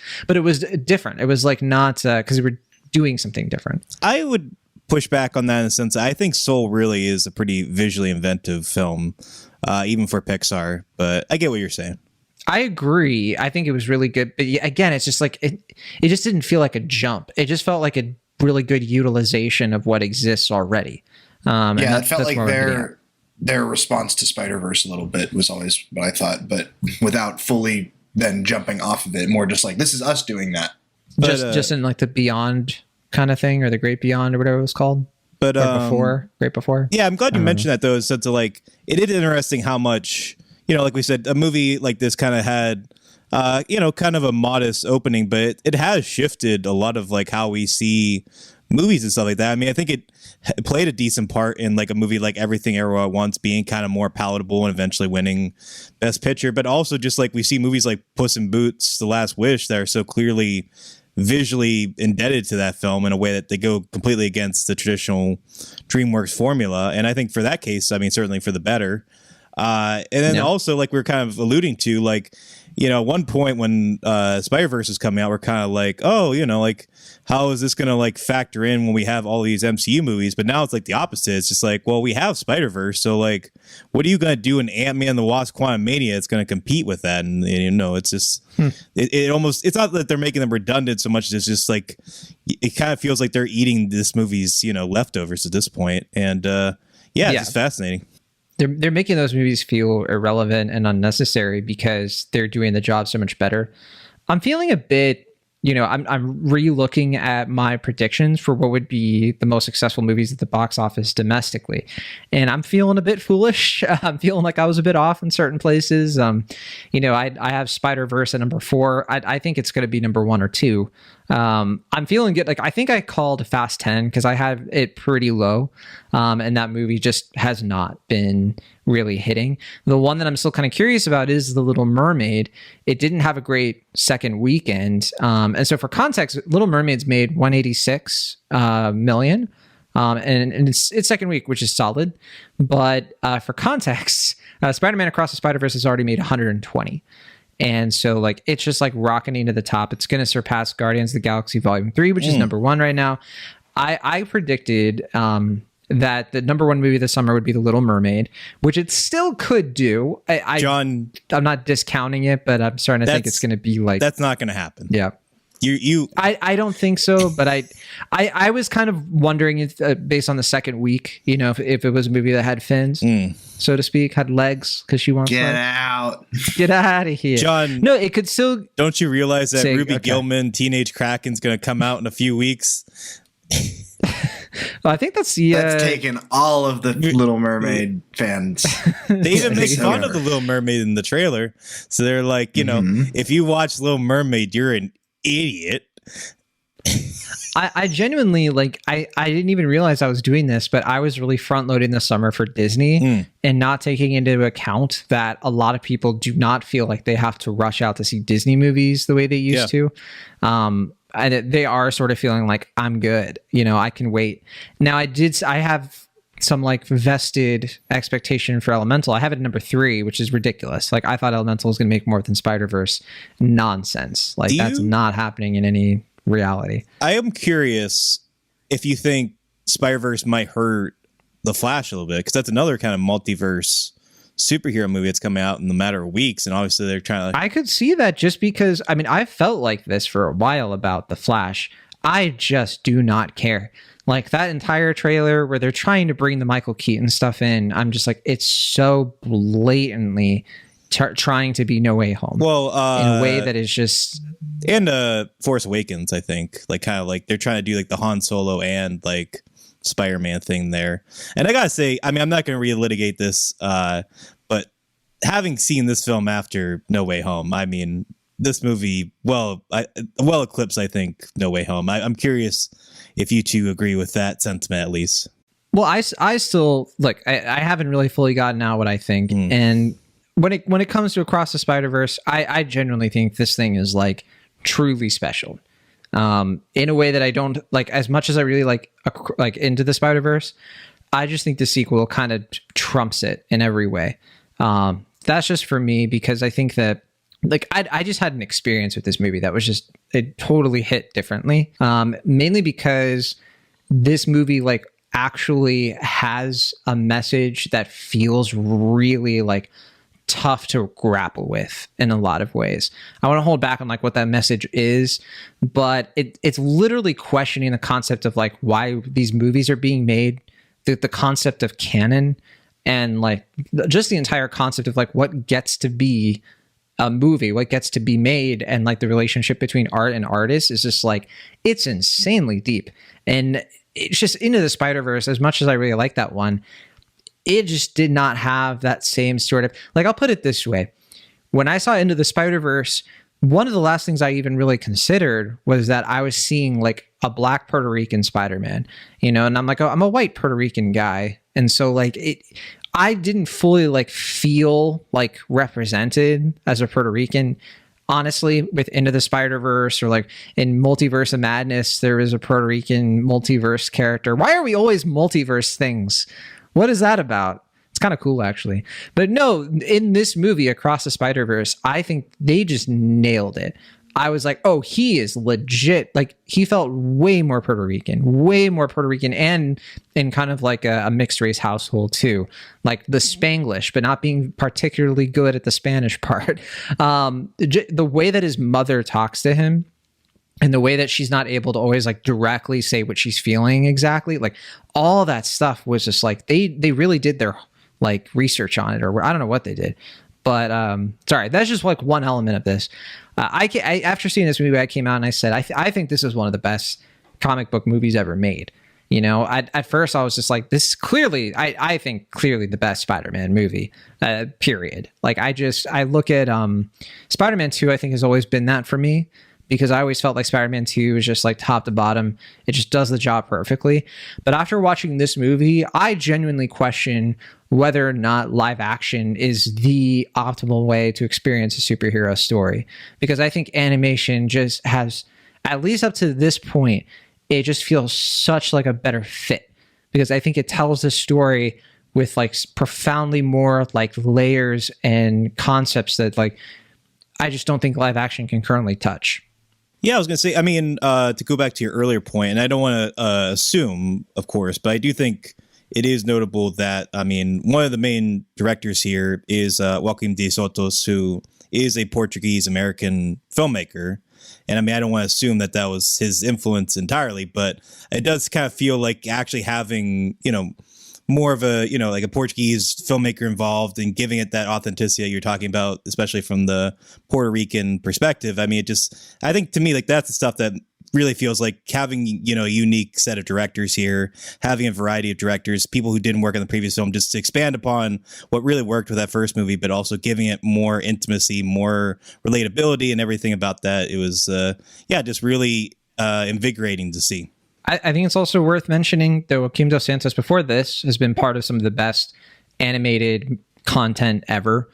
[SPEAKER 1] different. It was like not because we were doing something different.
[SPEAKER 2] I would push back on that in the sense that I think Soul really is a pretty visually inventive film, even for Pixar. But I get what you're saying.
[SPEAKER 1] I agree. I think it was really good. But again, it's just like it just didn't feel like a jump. It just felt like a really good utilization of what exists already.
[SPEAKER 4] It felt like their response to Spider-Verse a little bit was always what I thought, but without fully then jumping off of it, more just like, this is us doing that.
[SPEAKER 1] But, just in like the Beyond kind of thing, or the Great Beyond, or whatever it was called. But Great Before.
[SPEAKER 2] Yeah, I'm glad you mentioned that, though. So to like, it is interesting how much, like we said, a movie like this kind of had, kind of a modest opening, but it has shifted a lot of like how we see movies and stuff like that. I mean, I think it played a decent part in like a movie like Everything Everywhere at Once being kind of more palatable and eventually winning Best Picture. But also just like we see movies like Puss in Boots, The Last Wish, that are so clearly visually indebted to that film in a way that they go completely against the traditional DreamWorks formula. And I think for that case, I mean, certainly for the better. And then also, like we were kind of alluding to, like, you know, at one point when Spider-Verse was coming out, we're kind of like, oh, you know, like, how is this going to like factor in when we have all these MCU movies? But now it's like the opposite. It's just like, well, we have Spider-Verse. So like, what are you going to do in Ant-Man and the Wasp Quantumania? It's going to compete with that. And, you know, it's just, it almost, it's not that they're making them redundant so much. It's just like, it kind of feels like they're eating this movie's, you know, leftovers at this point. And it's just fascinating.
[SPEAKER 1] They're making those movies feel irrelevant and unnecessary because they're doing the job so much better. I'm feeling a bit, you know, I'm re-looking at my predictions for what would be the most successful movies at the box office domestically. And I'm feeling a bit foolish. I'm feeling like I was a bit off in certain places. You know, I have Spider-Verse at number 4. I think it's going to be number 1 or 2. I'm feeling good. Like, I think I called Fast 10 because I have it pretty low. And that movie just has not been really hitting. The one that I'm still kind of curious about is The Little Mermaid. It didn't have a great second weekend. And so for context, Little Mermaid's made 186 million. And it's second week, which is solid. But for context, Spider-Man Across the Spider-Verse has already made 120. And so, like, it's just like rocketing to the top. It's going to surpass Guardians of the Galaxy Volume 3, which is number 1 right now. I predicted that the number 1 movie this summer would be The Little Mermaid, which it still could do.
[SPEAKER 2] John,
[SPEAKER 1] I'm not discounting it, but I'm starting to think it's going to be like...
[SPEAKER 2] That's not going to happen.
[SPEAKER 1] Yeah. I don't think so, but I was kind of wondering if, based on the second week, you know, if it was a movie that had fins, so to speak, had legs, because she wants
[SPEAKER 4] get
[SPEAKER 1] out of here,
[SPEAKER 2] John.
[SPEAKER 1] No, it could still.
[SPEAKER 2] Don't you realize that Ruby Gillman, Teenage Kraken's going to come out in a few weeks?
[SPEAKER 1] Well, I think that's
[SPEAKER 4] taken all of the Little Mermaid fans.
[SPEAKER 2] They even make fun of the Little Mermaid in the trailer, so they're like, you know, if you watch Little Mermaid, you're an idiot.
[SPEAKER 1] I genuinely, like, I didn't even realize I was doing this, but I was really front loading the summer for Disney and not taking into account that a lot of people do not feel like they have to rush out to see Disney movies the way they used to. And they are sort of feeling like, I'm good, you know, I can wait. Now I have some like vested expectation for Elemental. I have it at number 3, which is ridiculous. Like, I thought Elemental was going to make more than Spider-Verse. Nonsense. Like, that's not happening in any reality.
[SPEAKER 2] I am curious if you think Spider-Verse might hurt The Flash a little bit, because that's another kind of multiverse superhero movie that's coming out in a matter of weeks, and obviously they're trying to...
[SPEAKER 1] I could see that, just because, I mean, I felt like this for a while about The Flash. I just do not care. Like, that entire trailer where they're trying to bring the Michael Keaton stuff in, I'm just like, it's so blatantly trying to be No Way Home.
[SPEAKER 2] Well,
[SPEAKER 1] in a way that is just...
[SPEAKER 2] And Force Awakens, I think. Like, kind of like they're trying to do like the Han Solo and like Spider-Man thing there. And I gotta say, I mean, I'm not going to relitigate this, but having seen this film after No Way Home, I mean, this movie well eclipsed, I think, No Way Home. I'm curious if you two agree with that sentiment, at least.
[SPEAKER 1] Well, I still, like, I haven't really fully gotten out what I think. And when it comes to Across the Spider-Verse, I genuinely think this thing is like truly special. In a way that I don't like, as much as I really like Into the Spider-Verse, I just think the sequel kind of trumps it in every way. That's just for me, because I think that, like, I just had an experience with this movie that was just, it totally hit differently. Mainly because this movie, like, actually has a message that feels really like tough to grapple with in a lot of ways. I want to hold back on like what that message is, but it's literally questioning the concept of like why these movies are being made, the concept of canon, and like just the entire concept of like what gets to be a movie, what gets to be made, and like the relationship between art and artist is just like, it's insanely deep. And it's just Into the Spider-Verse, as much as I really like that one, it just did not have that same sort of, like, I'll put it this way. When I saw Into the Spider-Verse, one of the last things I even really considered was that I was seeing like a Black Puerto Rican Spider-Man, you know, and I'm like, oh, I'm a white Puerto Rican guy. And so like I didn't fully like feel like represented as a Puerto Rican honestly, with Into the Spider-Verse or like in Multiverse of Madness, there was a Puerto Rican multiverse character. Why are we always multiverse things? What is that about? It's kind of cool, actually. But no, in this movie, Across the Spider-Verse, I think they just nailed it. I was like, oh, he is legit. Like, he felt way more Puerto Rican, and in kind of like a mixed race household too. Like the Spanglish, but not being particularly good at the Spanish part. The way that his mother talks to him, and the way that she's not able to always like directly say what she's feeling exactly, like all that stuff was just like they really did their like research on it, or I don't know what they did. But sorry, that's just like one element of this. I after seeing this movie, I came out and I said, I think this is one of the best comic book movies ever made. You know, at first I was just like, this is clearly, I think clearly the best Spider-Man movie, period. Like I look at Spider-Man 2, I think has always been that for me, because I always felt like Spider-Man 2 was just like top to bottom. It just does the job perfectly. But after watching this movie, I genuinely question whether or not live action is the optimal way to experience a superhero story. Because I think animation just has, at least up to this point, it just feels such like a better fit. Because I think it tells the story with like profoundly more like layers and concepts that like I just don't think live action can currently touch.
[SPEAKER 2] Yeah, I was going to say, I mean, to go back to your earlier point, and I don't want to assume, of course, but I do think it is notable that, I mean, one of the main directors here is Joaquim de Sotos, who is a Portuguese-American filmmaker. And I mean, I don't want to assume that that was his influence entirely, but it does kind of feel like actually having, you know, more of a, you know, like a Portuguese filmmaker involved and giving it that authenticity that you're talking about, especially from the Puerto Rican perspective. I mean, it just, I think to me, like that's the stuff that really feels like having, you know, a unique set of directors here, having a variety of directors, people who didn't work on the previous film, just to expand upon what really worked with that first movie, but also giving it more intimacy, more relatability and everything about that. It was, just really invigorating to see.
[SPEAKER 1] I think it's also worth mentioning that Joaquim dos Santos before this has been part of some of the best animated content ever.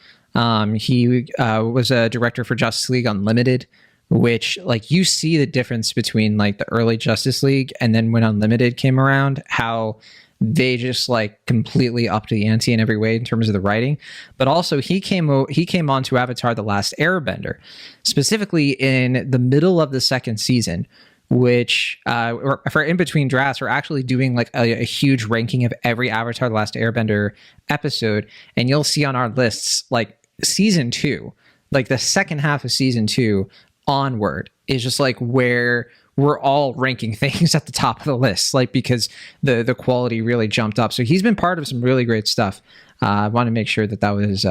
[SPEAKER 1] He was a director for Justice League Unlimited, which like you see the difference between like the early Justice League and then when Unlimited came around, how they just like completely upped the ante in every way in terms of the writing. But also he came on to Avatar: The Last Airbender, specifically in the middle of the second season, which for in between drafts, we're actually doing like a huge ranking of every Avatar: The Last Airbender episode. And you'll see on our lists, like season 2, like the second half of season 2 onward is just like where we're all ranking things at the top of the list, like because the quality really jumped up. So he's been part of some really great stuff. I want to make sure that was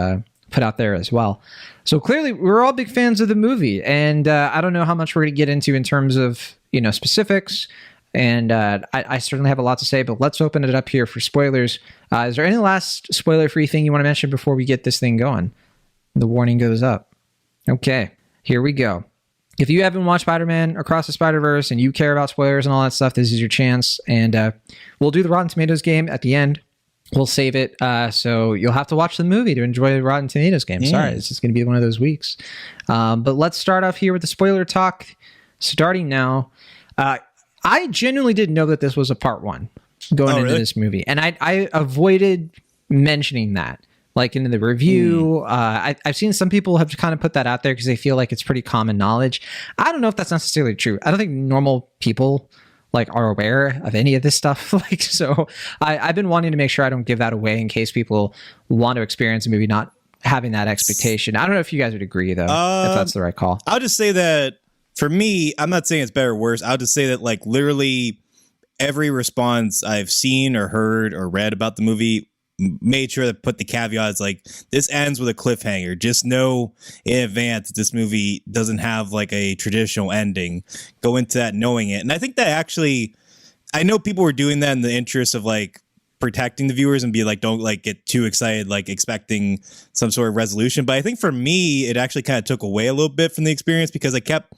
[SPEAKER 1] put out there as well. So clearly we're all big fans of the movie, and I don't know how much we're going to get into in terms of, you know, specifics, and I certainly have a lot to say, but let's open it up here for spoilers. Is there any last spoiler-free thing you want to mention before we get this thing going? The warning goes up. Okay, here we go. If you haven't watched Spider-Man Across the Spider-Verse and you care about spoilers and all that stuff, this is your chance. And we'll do the Rotten Tomatoes game at the end. We'll save it. So you'll have to watch the movie to enjoy the Rotten Tomatoes game. Sorry, it's just going to be one of those weeks. But let's start off here with the spoiler talk. Starting now. I genuinely didn't know that this was a part 1 going into this movie. And I avoided mentioning that. Like in the review, I've seen some people have kind of put that out there because they feel like it's pretty common knowledge. I don't know if that's necessarily true. I don't think normal people like are aware of any of this stuff. Like, so I've been wanting to make sure I don't give that away in case people want to experience a movie not having that expectation. I don't know if you guys would agree though, if that's the right call.
[SPEAKER 2] I'll just say that for me, I'm not saying it's better or worse. I'll just say that like literally every response I've seen or heard or read about the movie made sure to put the caveats like this ends with a cliffhanger. Just know in advance that this movie doesn't have like a traditional ending. Go into that knowing it. And I think that actually, I know people were doing that in the interest of like protecting the viewers and be like, don't like get too excited, like expecting some sort of resolution. But I think for me, it actually kind of took away a little bit from the experience because I kept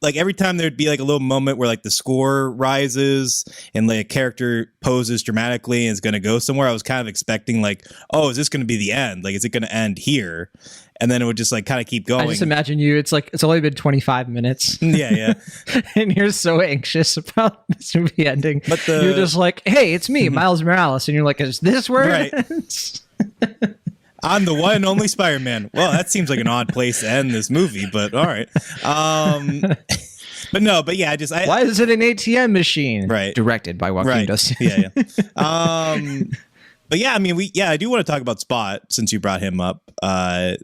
[SPEAKER 2] like every time there'd be like a little moment where like the score rises and like a character poses dramatically and is going to go somewhere, I was kind of expecting like, oh, is this going to be the end? Like, is it going to end here? And then it would just like kind of keep going.
[SPEAKER 1] I just imagine you, it's like, it's only been 25 minutes.
[SPEAKER 2] Yeah.
[SPEAKER 1] And you're so anxious about this movie ending. But you're just like, hey, it's me, Miles Morales. And you're like, is this where it ends?
[SPEAKER 2] I'm the one and only Spider-Man. Well, that seems like an odd place to end this movie, but all right. But yeah, why is it an ATM machine?
[SPEAKER 1] Right. Directed by Joaquim.
[SPEAKER 2] Right. Yeah. But yeah, I mean, I do want to talk about Spot since you brought him up. A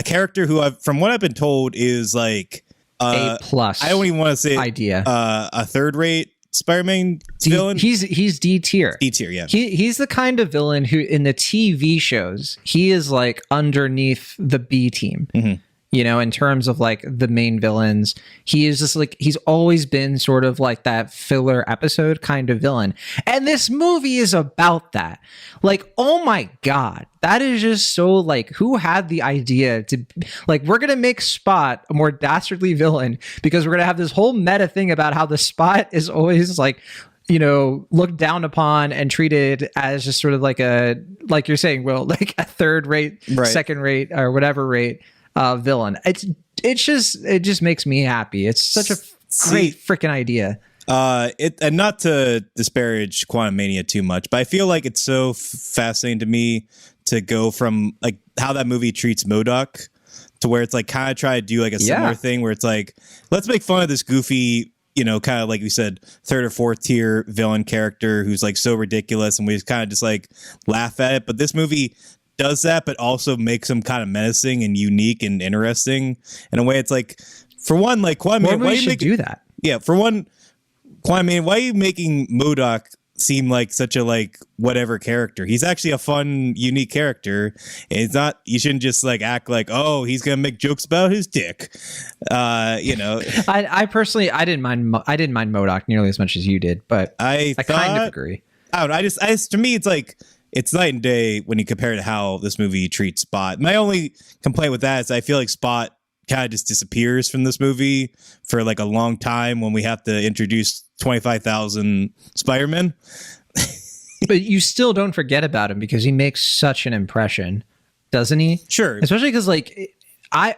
[SPEAKER 2] character who from what I've been told is like
[SPEAKER 1] A+.
[SPEAKER 2] I don't even want to say
[SPEAKER 1] idea.
[SPEAKER 2] A third-rate Spider-Man villain.
[SPEAKER 1] He's D tier.
[SPEAKER 2] D tier, yeah.
[SPEAKER 1] He's the kind of villain who in the TV shows, he is like underneath the B team. Mm-hmm. You know, in terms of like the main villains, he is just like, he's always been sort of like that filler episode kind of villain. And this movie is about that. Like, oh my God, that is just so like, who had the idea to like, we're going to make Spot a more dastardly villain because we're going to have this whole meta thing about how the Spot is always like, you know, looked down upon and treated as just sort of like like you're saying, Will, like a third rate, second rate or whatever rate villain. It just makes me happy. It's such a great freaking idea.
[SPEAKER 2] And not to disparage Quantum Mania too much, but I feel like it's so fascinating to me to go from like how that movie treats MODOK to where it's like kind of try to do like a similar thing where it's like, let's make fun of this goofy, you know, kind of like we said, third or fourth tier villain character who's like so ridiculous, and we just kind of just like laugh at it. But this movie does that, but also makes them kind of menacing and unique and interesting in a way. It's like, for one, like why you do that? Yeah, for one, why are you making MODOK seem like such a like whatever character? He's actually a fun, unique character. It's not. You shouldn't just like act like, oh, he's gonna make jokes about his dick. You know,
[SPEAKER 1] I personally didn't mind MODOK nearly as much as you did, but I kind of agree.
[SPEAKER 2] I don't know. To me, it's like, it's night and day when you compare to how this movie treats Spot. My only complaint with that is I feel like Spot kind of just disappears from this movie for like a long time when we have to introduce 25,000 Spider-Men.
[SPEAKER 1] But you still don't forget about him because he makes such an impression, doesn't he?
[SPEAKER 2] Sure.
[SPEAKER 1] Especially because like I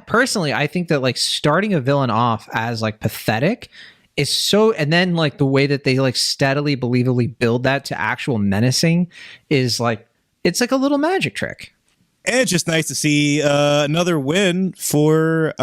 [SPEAKER 1] think that like starting a villain off as like pathetic is so, and then like the way that they like steadily believably build that to actual menacing is like, it's like a little magic trick.
[SPEAKER 2] And it's just nice to see another win for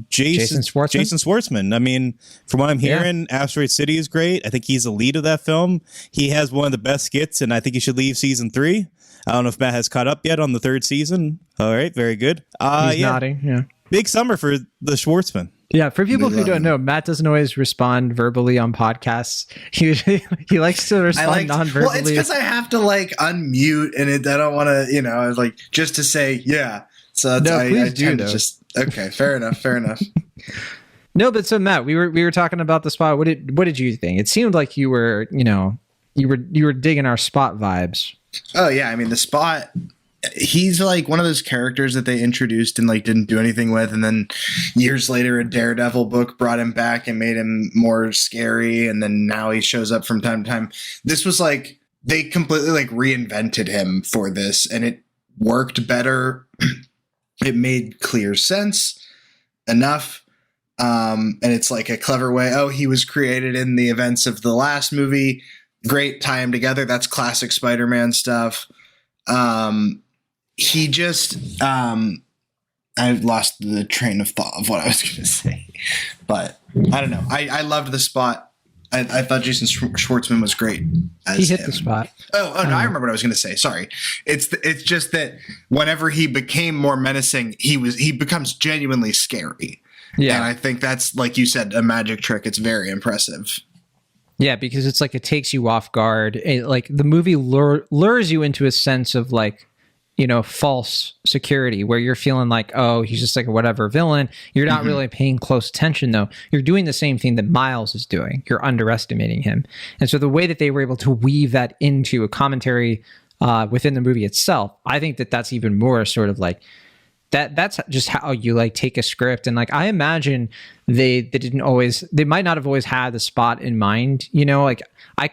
[SPEAKER 2] Jason Schwartzman. I mean, from what I'm hearing, Asteroid City is great. I think he's the lead of that film. He has one of the best skits, and I think he should leave season 3. I don't know if Matt has caught up yet on the 3rd season. All right, very good.
[SPEAKER 1] He's nodding. Yeah,
[SPEAKER 2] big summer for the Schwartzman.
[SPEAKER 1] Yeah, for people who don't know, Matt doesn't always respond verbally on podcasts. He likes to respond non-verbally.
[SPEAKER 4] Well, it's because I have to like unmute, and I don't want to, you know, like just to say yeah. So
[SPEAKER 1] no,
[SPEAKER 4] I tend to just okay. Fair enough.
[SPEAKER 1] No, but so Matt, we were talking about the Spot. What did you think? It seemed like you were, you know, you were digging our Spot vibes.
[SPEAKER 4] Oh yeah, I mean the Spot. He's like one of those characters that they introduced and like didn't do anything with, and then years later a Daredevil book brought him back and made him more scary, and then now he shows up from time to time. This was like they completely like reinvented him for this, and it worked better. It made clear sense enough, and it's like a clever way. Oh, he was created in the events of the last movie. Great, tie him together. That's classic Spider-Man stuff. He just, I lost the train of thought of what I was going to say, but I don't know. I loved the Spot. I thought Jason Schwartzman was great.
[SPEAKER 1] He hit the spot.
[SPEAKER 4] Oh no, I remember what I was going to say. Sorry. It's just that whenever he became more menacing, he becomes genuinely scary. Yeah. And I think that's, like you said, a magic trick. It's very impressive.
[SPEAKER 1] Yeah, because it's like it takes you off guard. Like the movie lures you into a sense of like, you know, false security where you're feeling like, oh, he's just like a whatever villain. You're not really paying close attention, though. You're doing the same thing that Miles is doing. You're underestimating him. And so the way that they were able to weave that into a commentary within the movie itself, I think that that's even more sort of like that's just how you like take a script. And like I imagine they might not have always had the spot in mind, you know, like they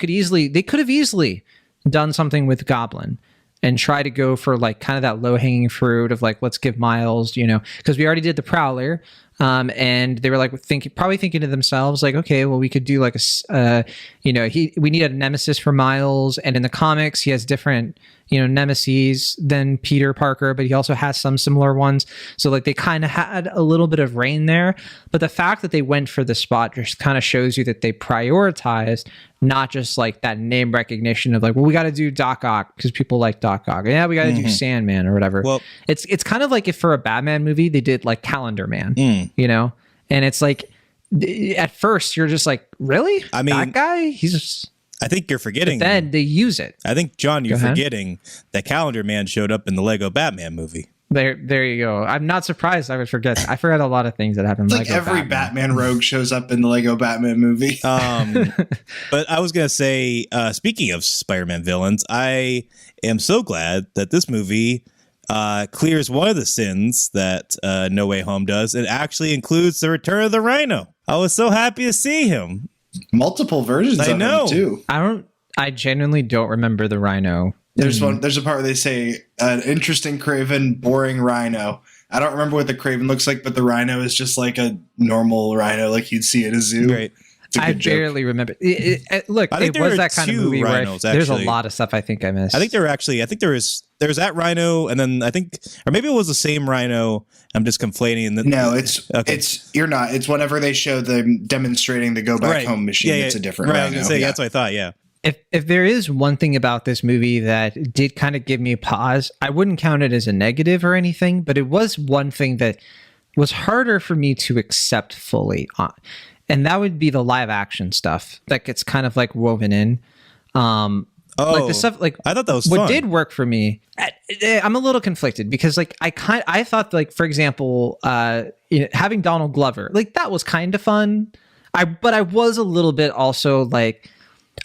[SPEAKER 1] could have easily done something with Goblin and try to go for like kind of that low hanging fruit of like, let's give Miles, you know, because we already did the Prowler. And they were like probably thinking to themselves like, okay, well, we could do like we need a nemesis for Miles, and in the comics he has different, you know, nemesis than Peter Parker, but he also has some similar ones. So like they kind of had a little bit of reign there, but the fact that they went for the spot just kind of shows you that they prioritized not just like that name recognition of like, well, we got to do Doc Ock because people like Doc Ock. Yeah, we got to do Sandman or whatever. Well, it's kind of like if for a Batman movie they did like Calendar Man, you know, and it's like at first you're just like, really? I mean, that guy, he's just.
[SPEAKER 2] I think you're forgetting.
[SPEAKER 1] But then they use it.
[SPEAKER 2] I think, John, you're forgetting that Calendar Man showed up in the Lego Batman movie.
[SPEAKER 1] There you go. I'm not surprised I would forget. I forgot a lot of things that happened.
[SPEAKER 4] Like Lego every Batman rogue shows up in the Lego Batman movie.
[SPEAKER 2] But I was going to say, speaking of Spider-Man villains, I am so glad that this movie clears one of the sins that No Way Home does. It actually includes the return of the Rhino. I was so happy to see him.
[SPEAKER 4] Multiple versions of him too.
[SPEAKER 1] I genuinely don't remember the Rhino.
[SPEAKER 4] There's a part where they say an interesting Craven, boring Rhino. I don't remember what the Craven looks like, but the Rhino is just like a normal Rhino, like you'd see at a zoo.
[SPEAKER 2] Right.
[SPEAKER 1] I barely remember. Look, it was that kind of movie where there's a lot of stuff I think I missed.
[SPEAKER 2] I think there was that Rhino, and then I think, or maybe it was the same Rhino. I'm just conflating.
[SPEAKER 4] You're not. It's whenever they show them demonstrating the go back home machine. Yeah, it's a different Rhino.
[SPEAKER 2] I was gonna say, that's what I thought. Yeah.
[SPEAKER 1] If there is one thing about this movie that did kind of give me a pause, I wouldn't count it as a negative or anything, but it was one thing that was harder for me to accept fully. And that would be the live action stuff that gets kind of like woven in. Like the stuff, like
[SPEAKER 2] I thought that was
[SPEAKER 1] what
[SPEAKER 2] fun.
[SPEAKER 1] Did work for me. I'm a little conflicted because like I thought like, for example, having Donald Glover, like that was kind of fun. But I was a little bit also like,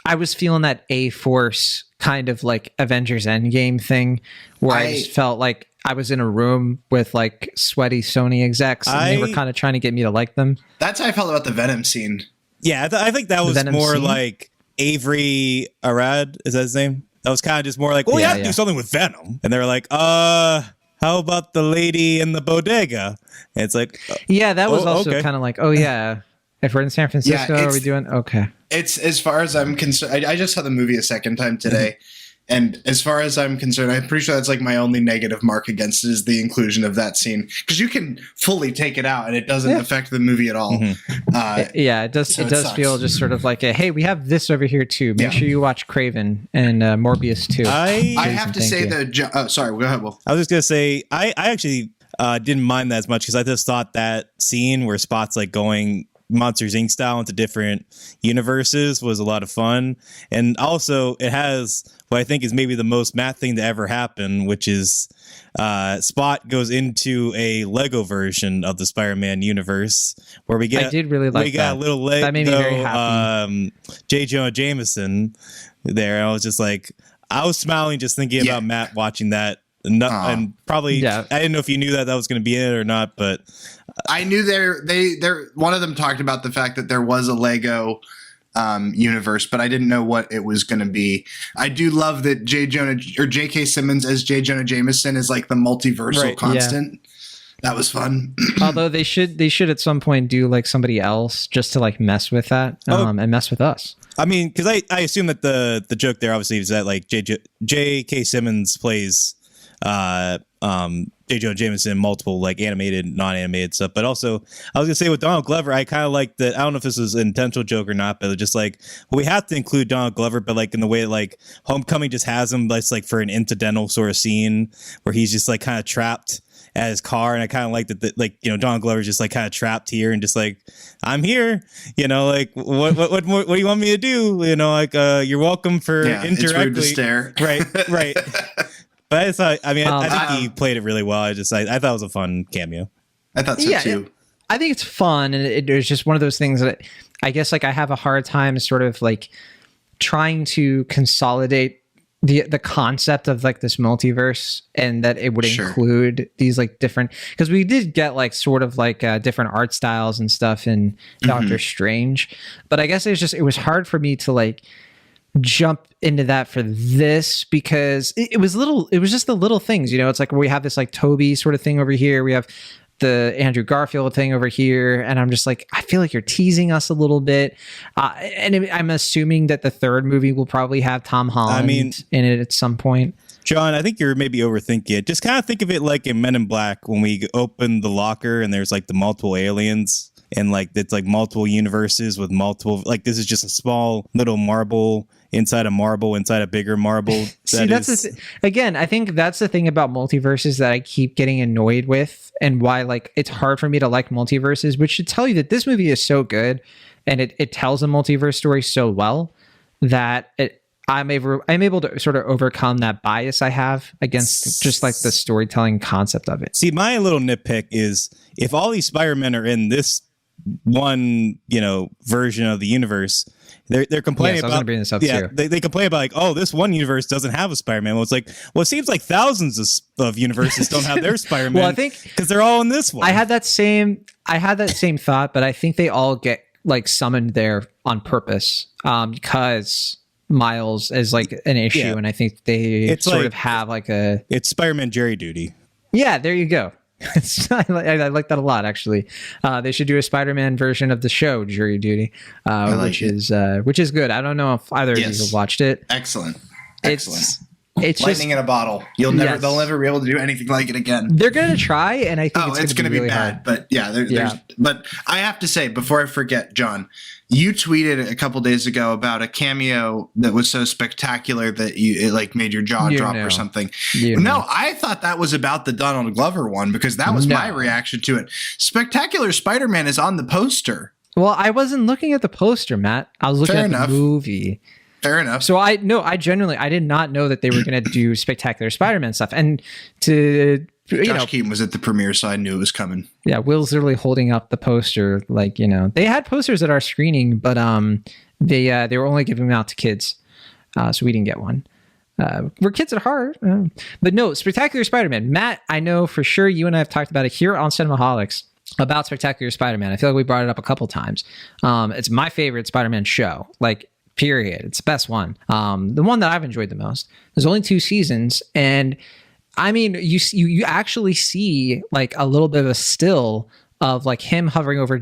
[SPEAKER 1] I was feeling that A-Force kind of like Avengers Endgame thing where I just felt like I was in a room with like sweaty Sony execs and they were kind of trying to get me to like them.
[SPEAKER 4] That's how I felt about the Venom scene.
[SPEAKER 2] Yeah, I think that was more scene? Like Avery Arad, is that his name? That was kind of just more like, well, we have to do something with Venom. And they were like, how about the lady in the bodega? And it's like...
[SPEAKER 1] yeah, that was also kind of like, oh yeah, if we're in San Francisco, are we doing... Okay.
[SPEAKER 4] It's, as far as I'm concerned, I just saw the movie a second time today. And as far as I'm concerned, I'm pretty sure that's like my only negative mark against it is the inclusion of that scene. Because you can fully take it out and it doesn't affect the movie at all.
[SPEAKER 1] It does. So it does feel just sort of like, hey, we have this over here too. Make sure you watch Craven and Morbius too.
[SPEAKER 4] I have to say sorry, go ahead, Will.
[SPEAKER 2] I was just going to say, I actually didn't mind that as much because I just thought that scene where Spot's like going Monsters Inc. style into different universes was a lot of fun. And also it has what I think is maybe the most Matt thing to ever happen, which is Spot goes into a Lego version of the Spider-Man universe where we get,
[SPEAKER 1] I did really like
[SPEAKER 2] we got a little Lego,
[SPEAKER 1] that made me very happy.
[SPEAKER 2] J. Jonah Jameson there. I was just like, I was smiling just thinking about Matt watching that. And probably, I didn't know if you knew that was going to be in it or not, but
[SPEAKER 4] I knew one of them talked about the fact that there was a Lego universe, but I didn't know what it was going to be. I do love that J.K. Simmons as J. Jonah Jameson is like the multiversal constant. Yeah. That was fun.
[SPEAKER 1] Although they should at some point do like somebody else just to like mess with that and mess with us.
[SPEAKER 2] I mean, because I assume that the joke there obviously is that like J.K. Simmons plays J. Jonah Jameson, multiple like animated, non-animated stuff. But also, I was gonna say with Donald Glover, I kind of like that. I don't know if this was an intentional joke or not, but just like, well, we have to include Donald Glover, but like in the way that, like Homecoming just has him, that's like for an incidental sort of scene where he's just like kind of trapped at his car, and I kind of like that. Like, you know, Donald Glover's just like kind of trapped here, and just like, I'm here. You know, like what more, what do you want me to do? You know, like you're welcome for
[SPEAKER 4] indirectly. It's rude to stare.
[SPEAKER 2] Right. But I thought, I think he played it really well. I thought it was a fun cameo.
[SPEAKER 4] I thought so too.
[SPEAKER 1] I think it's fun, and it was just one of those things that I guess like I have a hard time sort of like trying to consolidate the concept of like this multiverse, and that it would include these like different, because we did get like sort of like different art styles and stuff in Doctor Strange, but I guess it was hard for me to like jump into that for this, because it was just the little things, it's like we have this like Toby sort of thing over here, we have the Andrew Garfield thing over here, and I'm just like, I feel like you're teasing us a little bit, and I'm assuming that the third movie will probably have Tom Holland in it at some point.
[SPEAKER 2] John, I think you're maybe overthinking it. Just kind of think of it like in Men in Black, when we open the locker and there's like the multiple aliens, and like it's like multiple universes with multiple, like this is just a small little marble inside a bigger marble.
[SPEAKER 1] Again, I think that's the thing about multiverses that I keep getting annoyed with, and why like it's hard for me to like multiverses, which should tell you that this movie is so good and it tells a multiverse story so well that I'm able to sort of overcome that bias I have against just like the storytelling concept of it.
[SPEAKER 2] See, my little nitpick is, if all these Spider-Men are in this one, version of the universe, they're complaining about. Bring this up too. They complain about like, oh, this one universe doesn't have a Spider-Man. Well, it's like, it seems like thousands of universes don't have their Spider-Man.
[SPEAKER 1] Well, I think
[SPEAKER 2] because they're all in this one.
[SPEAKER 1] I had that same thought, but I think they all get like summoned there on purpose, because Miles is like an issue, and I think they have like
[SPEAKER 2] it's Spider-Man jury duty.
[SPEAKER 1] Yeah, there you go. I like that a lot, actually. They should do a Spider-Man version of the show Jury Duty, which is good. I don't know if either of you have watched it.
[SPEAKER 4] Excellent.
[SPEAKER 1] It's
[SPEAKER 4] lightning in a bottle. They'll never be able to do anything like it again.
[SPEAKER 1] They're gonna try, and I think
[SPEAKER 4] it's gonna be really bad. Hard. But but I have to say, before I forget, John, you tweeted a couple days ago about a cameo that was so spectacular that it like made your jaw drop or something. I thought that was about the Donald Glover one, because that was my reaction to it. Spectacular Spider-Man is on the poster.
[SPEAKER 1] Well, I wasn't looking at the poster, Matt. I was looking at the movie.
[SPEAKER 4] Fair enough.
[SPEAKER 1] So I did not know that they were going to do Spectacular Spider-Man stuff. And
[SPEAKER 4] Josh Keaton was at the premiere, so I knew it was coming.
[SPEAKER 1] Yeah, Will's literally holding up the poster. Like, they had posters at our screening, but they were only giving them out to kids. So we didn't get one. We're kids at heart. But no, Spectacular Spider-Man. Matt, I know for sure you and I have talked about it here on Cinemaholics about Spectacular Spider-Man. I feel like we brought it up a couple times. It's my favorite Spider-Man show. Like, period. It's the best one. The one that I've enjoyed the most. There's only 2 seasons, and I mean, you actually see like a little bit of a still of like him hovering over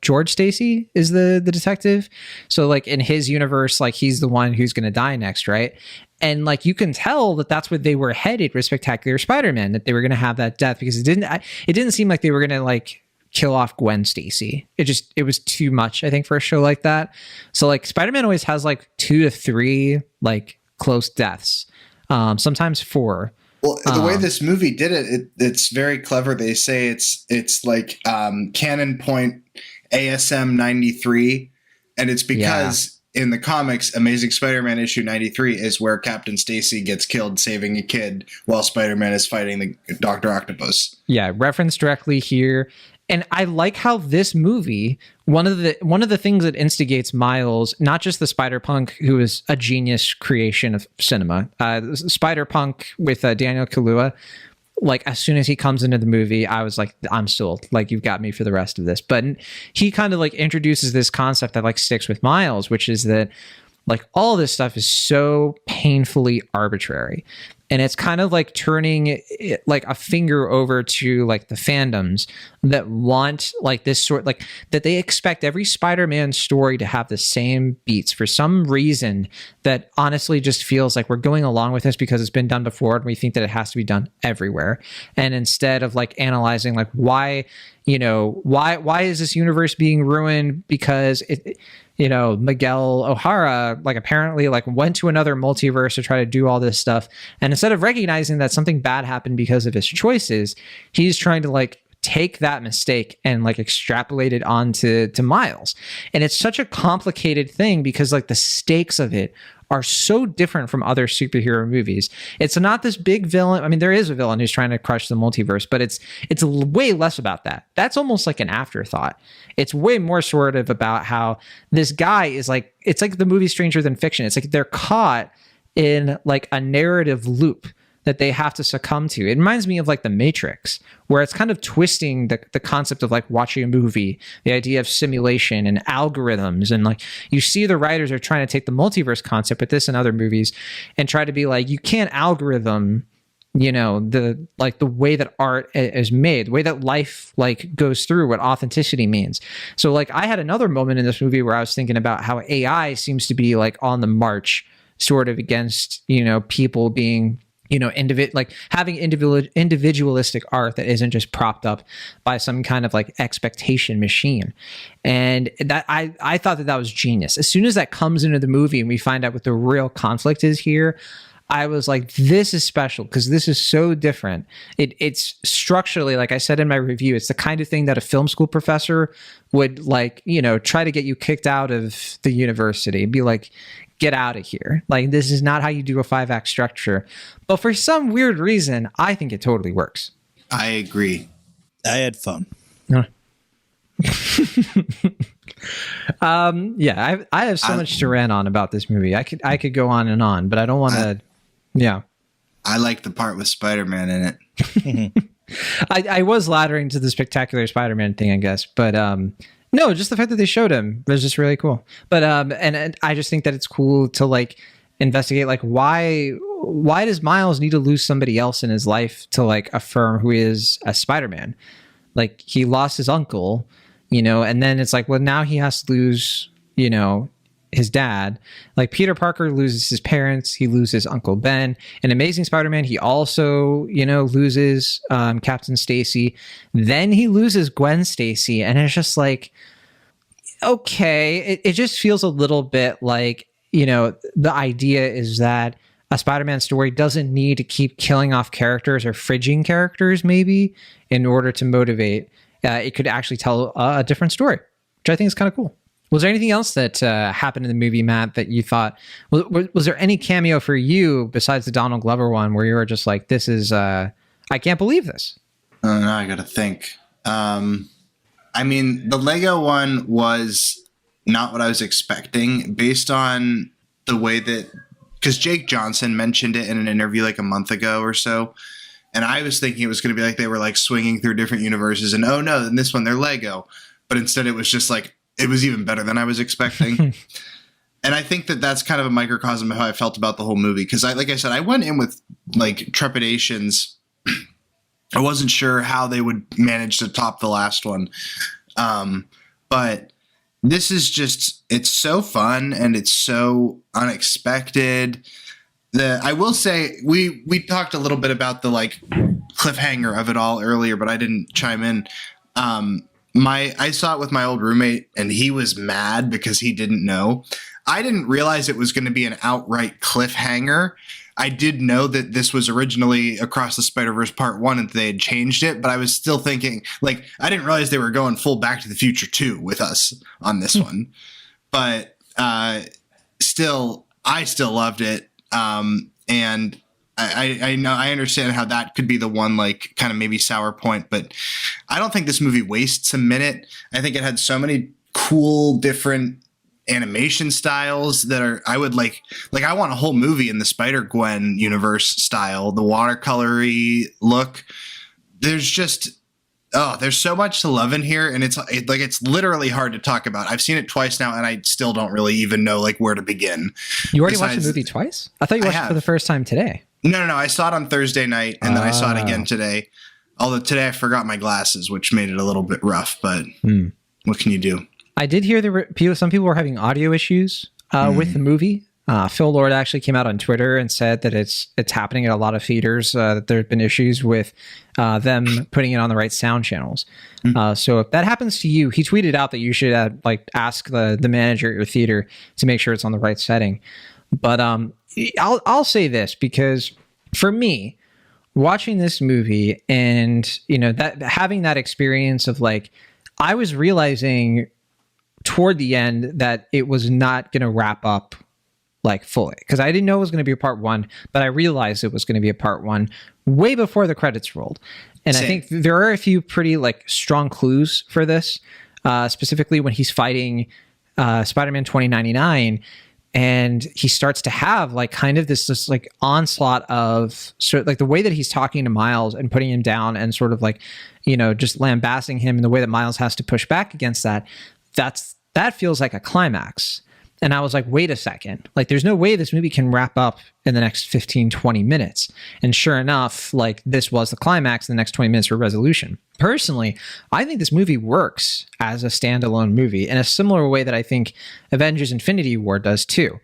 [SPEAKER 1] George Stacy is the detective. So like in his universe, like he's the one who's going to die next, right? And like you can tell that that's what they were headed with Spectacular Spider-Man, that they were going to have that death, because it didn't seem like they were going to like kill off Gwen Stacy. It was too much, I think, for a show like that. So like Spider-Man always has like 2 to 3 like close deaths, sometimes 4.
[SPEAKER 4] Well, the way this movie did it's very clever. They say it's like canon point ASM 93, and it's because in the comics, Amazing Spider-Man issue 93 is where Captain Stacy gets killed saving a kid while Spider-Man is fighting the Dr. Octopus.
[SPEAKER 1] Yeah, referenced directly here. And I like how this movie, one of the things that instigates Miles, not just the Spider-Punk, who is a genius creation of cinema, Spider-Punk with Daniel Kaluuya, like as soon as he comes into the movie, I was like, I'm sold. Like, you've got me for the rest of this. But he kind of like introduces this concept that like sticks with Miles, which is that like all this stuff is so painfully arbitrary. And it's kind of like turning it, like a finger over to like the fandoms that want like this sort, like that they expect every Spider-Man story to have the same beats for some reason that honestly just feels like we're going along with this because it's been done before and we think that it has to be done everywhere. And instead of like analyzing like why is this universe being ruined because Miguel O'Hara like apparently like went to another multiverse to try to do all this stuff, and instead of recognizing that something bad happened because of his choices, he's trying to like take that mistake and like extrapolate it onto Miles. And it's such a complicated thing because like the stakes of it are so different from other superhero movies. It's not this big villain. I mean, there is a villain who's trying to crush the multiverse, but it's way less about that. That's almost like an afterthought. It's way more sort of about how this guy is like, it's like the movie Stranger Than Fiction. It's like they're caught in like a narrative loop that they have to succumb to. It reminds me of like The Matrix, where it's kind of twisting the concept of like watching a movie, the idea of simulation and algorithms. And like you see the writers are trying to take the multiverse concept with this and other movies and try to be like, you can't algorithm, you know, the way that art is made, the way that life like goes through, what authenticity means. So like I had another moment in this movie where I was thinking about how AI seems to be like on the march sort of against, you know, people being, you know, like having individualistic art that isn't just propped up by some kind of like expectation machine. And that I thought that was genius. As soon as that comes into the movie and we find out what the real conflict is here, I was like, this is special because this is so different. It's structurally, like I said in my review, it's the kind of thing that a film school professor would like, you know, try to get you kicked out of the university, be like, get out of here. Like, this is not how you do a 5-act structure. But for some weird reason, I think it totally works.
[SPEAKER 4] I agree.
[SPEAKER 2] I had fun.
[SPEAKER 1] Yeah, I have so much to rant on about this movie. I could go on and on, but I don't want to. Yeah.
[SPEAKER 4] I like the part with Spider-Man in it.
[SPEAKER 1] I was laddering to the spectacular Spider-Man thing, I guess, but no, just the fact that they showed him was just really cool. But and I just think that it's cool to like investigate like why does Miles need to lose somebody else in his life to like affirm who he is as Spider-Man? Like he lost his uncle, you know, and then it's like, well, now he has to lose, you know, his dad. Like Peter Parker loses his parents, he loses Uncle Ben. In Amazing Spider-Man, he also, you know, loses Captain Stacy. Then he loses Gwen Stacy, and it's just like, okay, it just feels a little bit like, you know, the idea is that a Spider-Man story doesn't need to keep killing off characters or fridging characters, maybe, in order to motivate. It could actually tell a different story, which I think is kind of cool. Was there anything else that happened in the movie, Matt, that you thought, was there any cameo for you besides the Donald Glover one where you were just like, this is, I can't believe this?
[SPEAKER 4] Now I got to think. I mean, the Lego one was not what I was expecting based on the way that, because Jake Johnson mentioned it in an interview like a month ago or so. And I was thinking it was going to be like they were like swinging through different universes and, oh no, in this one they're Lego. But instead it was just like, it was even better than I was expecting. And I think that that's kind of a microcosm of how I felt about the whole movie. Because like I said, I went in with like trepidations. I wasn't sure how they would manage to top the last one. But this is just, it's so fun and it's so unexpected. I will say we talked a little bit about the like cliffhanger of it all earlier, but I didn't chime in. I saw it with my old roommate and he was mad because he didn't know. I didn't realize it was going to be an outright cliffhanger. I did know that this was originally Across the Spider-Verse Part 1 and they had changed it, but I was still thinking, like, I didn't realize they were going full Back to the Future 2 with us on this one. But I still loved it. And I know, I understand how that could be the one, like, kind of maybe sour point, but I don't think this movie wastes a minute. I think it had so many cool, different animation styles that are, I would like I want a whole movie in the Spider-Gwen universe style, the watercolory look. There's just, there's so much to love in here, and it's literally hard to talk about. I've seen it twice now, and I still don't really even know like where to begin.
[SPEAKER 1] You already watched the movie twice? I thought you watched it for the first time today.
[SPEAKER 4] No. I saw it on Thursday night, and then I saw it again today. Although today I forgot my glasses, which made it a little bit rough, but what can you do? I
[SPEAKER 1] did hear some people were having audio issues with the movie. Phil Lord actually came out on Twitter and said that it's happening at a lot of theaters, that there have been issues with them putting it on the right sound channels. So if that happens to you, he tweeted out that you should ask the manager at your theater to make sure it's on the right setting. But I'll say this, because for me, watching this movie and, you know, that having that experience of like, I was realizing toward the end that it was not going to wrap up like fully, because I didn't know it was going to be a part 1, but I realized it was going to be a part 1 way before the credits rolled. And Same. I think there are a few pretty like strong clues for this, specifically when he's fighting Spider-Man 2099. and he starts to have like kind of this like onslaught of sort of like the way that he's talking to Miles and putting him down and sort of like, just lambasting him, and the way that Miles has to push back against that. That feels like a climax. And I was like, wait a second, like there's no way this movie can wrap up in the next 15, 20 minutes. And sure enough, like this was the climax, the next 20 minutes for resolution. Personally, I think this movie works as a standalone movie in a similar way that I think Avengers Infinity War does too.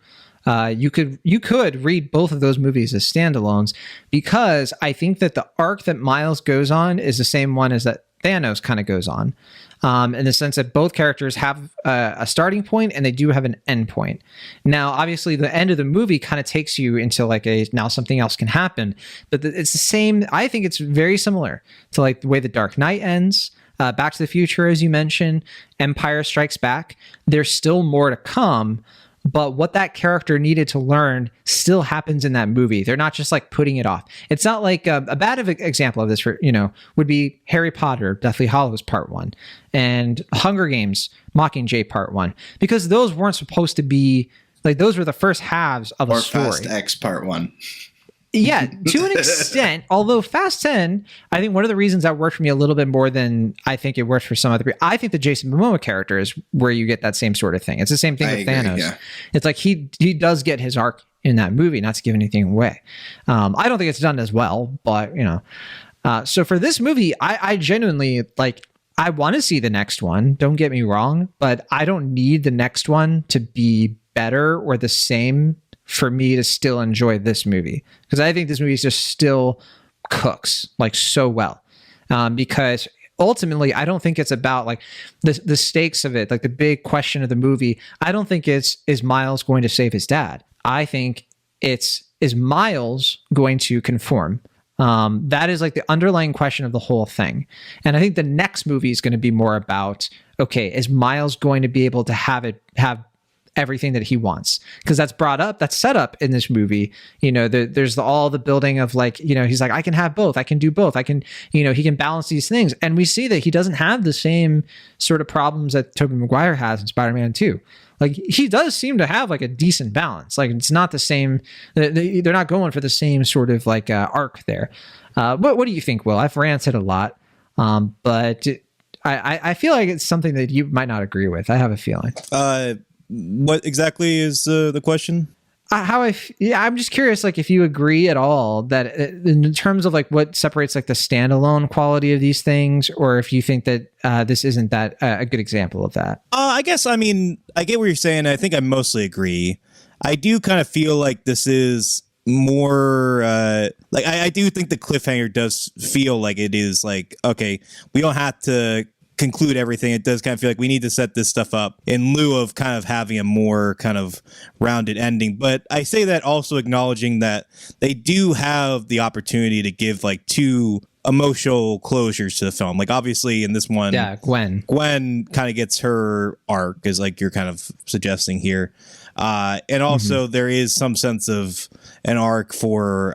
[SPEAKER 1] You could read both of those movies as standalones, because I think that the arc that Miles goes on is the same one as that Thanos kind of goes on, in the sense that both characters have a starting point and they do have an end point. Now, obviously, the end of the movie kind of takes you into like now something else can happen, but it's the same. I think it's very similar to like the way The Dark Knight ends, Back to the Future, as you mentioned, Empire Strikes Back. There's still more to come. But what that character needed to learn still happens in that movie. They're not just like putting it off. It's not like a bad example of this would be Harry Potter, Deathly Hallows Part 1 and Hunger Games, Mockingjay Part 1, because those weren't supposed to be like, those were the first halves of a story.
[SPEAKER 4] Or Fast X Part 1.
[SPEAKER 1] Yeah, to an extent, although Fast 10, I think one of the reasons that worked for me a little bit more than I think it worked for some other people, I think the Jason Momoa character is where you get that same sort of thing. It's the same thing with Thanos. Yeah. It's like he does get his arc in that movie, not to give anything away. I don't think it's done as well, but, so for this movie, I genuinely, like, I want to see the next one, don't get me wrong, but I don't need the next one to be better or the same for me to still enjoy this movie, because I think this movie just still cooks like so well, because ultimately I don't think it's about like the stakes of it, like the big question of the movie. I don't think is Miles going to save his dad. I think is Miles going to conform. That is like the underlying question of the whole thing. And I think the next movie is going to be more about, okay, is Miles going to be able to have everything that he wants? Because that's set up in this movie. There's all the building of like, he's like, I can have both, I can do both, I can, he can balance these things. And we see that he doesn't have the same sort of problems that Tobey Maguire has in Spider-Man 2. Like, he does seem to have like a decent balance. Like, it's not the same, they're not going for the same sort of like arc there. What do you think, Will? I've ranted a lot, but I feel like it's something that you might not agree with. I have a feeling.
[SPEAKER 2] What exactly is the question?
[SPEAKER 1] I'm just curious, like, if you agree at all that in terms of like what separates like the standalone quality of these things, or if you think that this isn't that a good example of that.
[SPEAKER 2] I guess, I mean, I get what you're saying. I think I mostly agree. I do kind of feel like this is more like I do think the cliffhanger does feel like it is like, okay, we don't have to conclude everything. It does kind of feel like we need to set this stuff up in lieu of kind of having a more kind of rounded ending. But I say that also acknowledging that they do have the opportunity to give like two emotional closures to the film. Like, obviously in this one, Gwen kind of gets her arc, as like you're kind of suggesting here. And also there is some sense of an arc for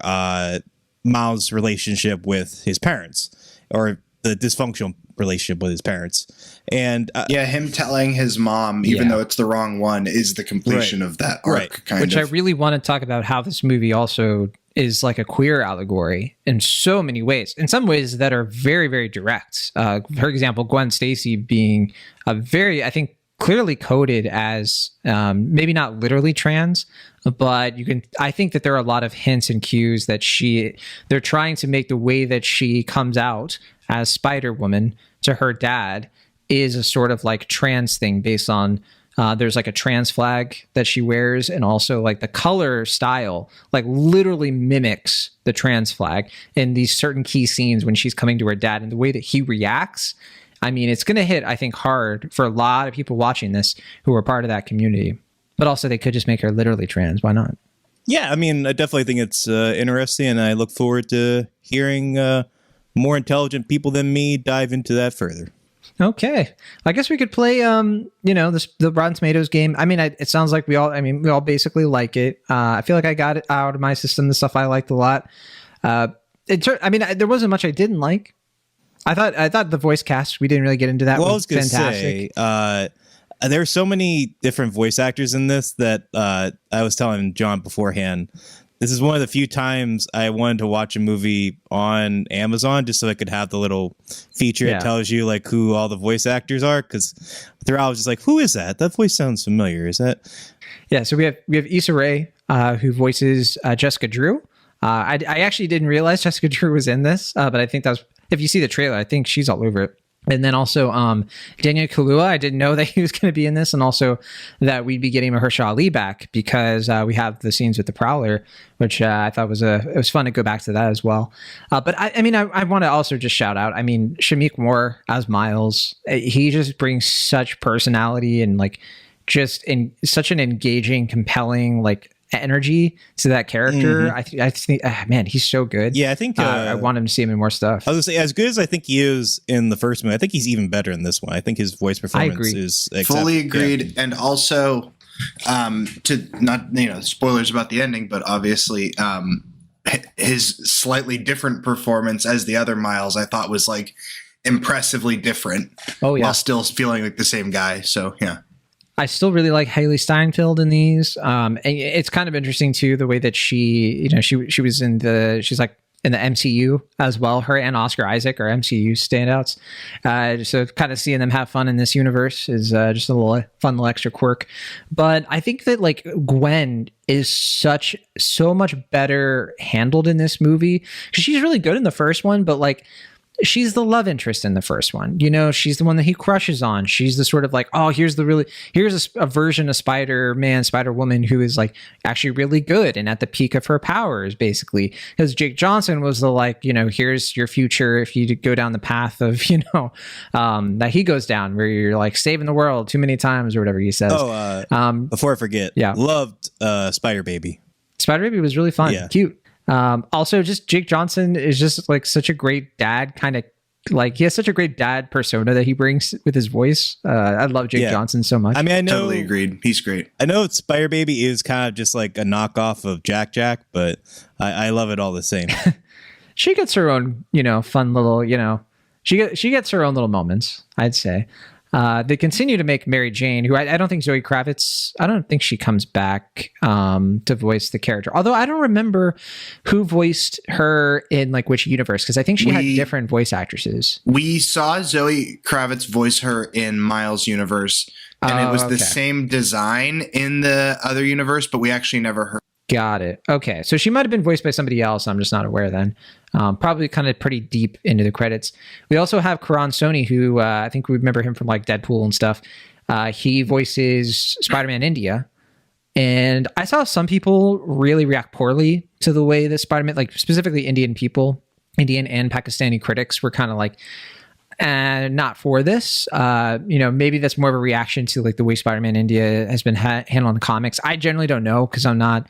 [SPEAKER 2] Miles' relationship with his parents, or the dysfunctional relationship with his parents. And
[SPEAKER 4] him telling his mom, even though it's the wrong one, is the completion of that arc, kind
[SPEAKER 1] of. Which I really want to talk about how this movie also is like a queer allegory in so many ways, in some ways that are very, very direct. For example, Gwen Stacy being a very, I think, clearly coded as maybe not literally trans, but I think that there are a lot of hints and cues that they're trying to make the way that she comes out as Spider-Woman to her dad is a sort of like trans thing based on there's like a trans flag that she wears, and also like the color style like literally mimics the trans flag in these certain key scenes when she's coming to her dad, and the way that he reacts. I mean, it's going to hit, I think, hard for a lot of people watching this who are part of that community. But also, they could just make her literally trans. Why not?
[SPEAKER 2] Yeah, I mean, I definitely think it's interesting, and I look forward to hearing more intelligent people than me dive into that further.
[SPEAKER 1] Okay, I guess we could play, the Rotten Tomatoes game. I mean, it sounds like we all basically like it. I feel like I got it out of my system, the stuff I liked a lot. There wasn't much I didn't like. I thought the voice cast, we didn't really get into that.
[SPEAKER 2] Well, I was going to say, There's so many different voice actors in this that I was telling John beforehand. This is one of the few times I wanted to watch a movie on Amazon just so I could have the little feature that tells you like who all the voice actors are. Because throughout I was just like, who is that? That voice sounds familiar. Is that?
[SPEAKER 1] Yeah. So we have Issa Rae, who voices Jessica Drew. I actually didn't realize Jessica Drew was in this, but I think that's, if you see the trailer, I think she's all over it. And then also Daniel Kaluuya, I didn't know that he was going to be in this, and also that we'd be getting Mahershala Ali back because we have the scenes with the Prowler, which I thought it was fun to go back to that as well. But I want to also just shout out, Shameik Moore as Miles. He just brings such personality and like just in such an engaging, compelling like energy to that character. I think man, he's so good.
[SPEAKER 2] Yeah, I think
[SPEAKER 1] I want him to see him in more stuff.
[SPEAKER 2] I was gonna say, as good as I think he is in the first movie, I think he's even better in this one. I think his voice performance is
[SPEAKER 4] fully agreed. And also to not spoilers about the ending, but obviously his slightly different performance as the other Miles I thought was like impressively different. While still feeling like the same guy. So yeah,
[SPEAKER 1] I still really like Hailee Steinfeld in these. And it's kind of interesting too, the way that she was she's like in the MCU as well. Her and Oscar Isaac are MCU standouts. So kind of seeing them have fun in this universe is just a little fun little extra quirk. But I think that like Gwen is so much better handled in this movie because she's really good in the first one, but like, she's the love interest in the first one. She's the one that he crushes on. She's the sort of like, oh, here's a version of Spider-Man, Spider-Woman who is like actually really good and at the peak of her powers, basically. Because Jake Johnson was the like, here's your future if you go down the path of, that he goes down where you're like saving the world too many times or whatever he says.
[SPEAKER 2] Before I forget, loved Spider Baby.
[SPEAKER 1] Spider Baby was really fun, cute. Also, just Jake Johnson is just like such a great dad, kind of like he has such a great dad persona that he brings with his voice. I love Jake Johnson so much.
[SPEAKER 2] I know,
[SPEAKER 4] totally agreed. He's great.
[SPEAKER 2] I know Spider Baby is kind of just like a knockoff of Jack, but I love it all the same.
[SPEAKER 1] She gets her own, fun little, she gets her own little moments, I'd say. They continue to make Mary Jane, who I don't think Zoe Kravitz, I don't think she comes back to voice the character. Although I don't remember who voiced her in like which universe, because I think she had different voice actresses.
[SPEAKER 4] We saw Zoe Kravitz voice her in Miles' universe, and it was the same design in the other universe, but we actually never heard.
[SPEAKER 1] Got it. Okay. So she might have been voiced by somebody else. I'm just not aware then. Probably kind of pretty deep into the credits. We also have Karan Soni, who I think we remember him from like Deadpool and stuff. He voices Spider-Man India. And I saw some people really react poorly to the way that Spider-Man, like specifically Indian and Pakistani critics were kind of like, not for this. Maybe that's more of a reaction to like the way Spider-Man India has been handled in the comics. I generally don't know because I'm not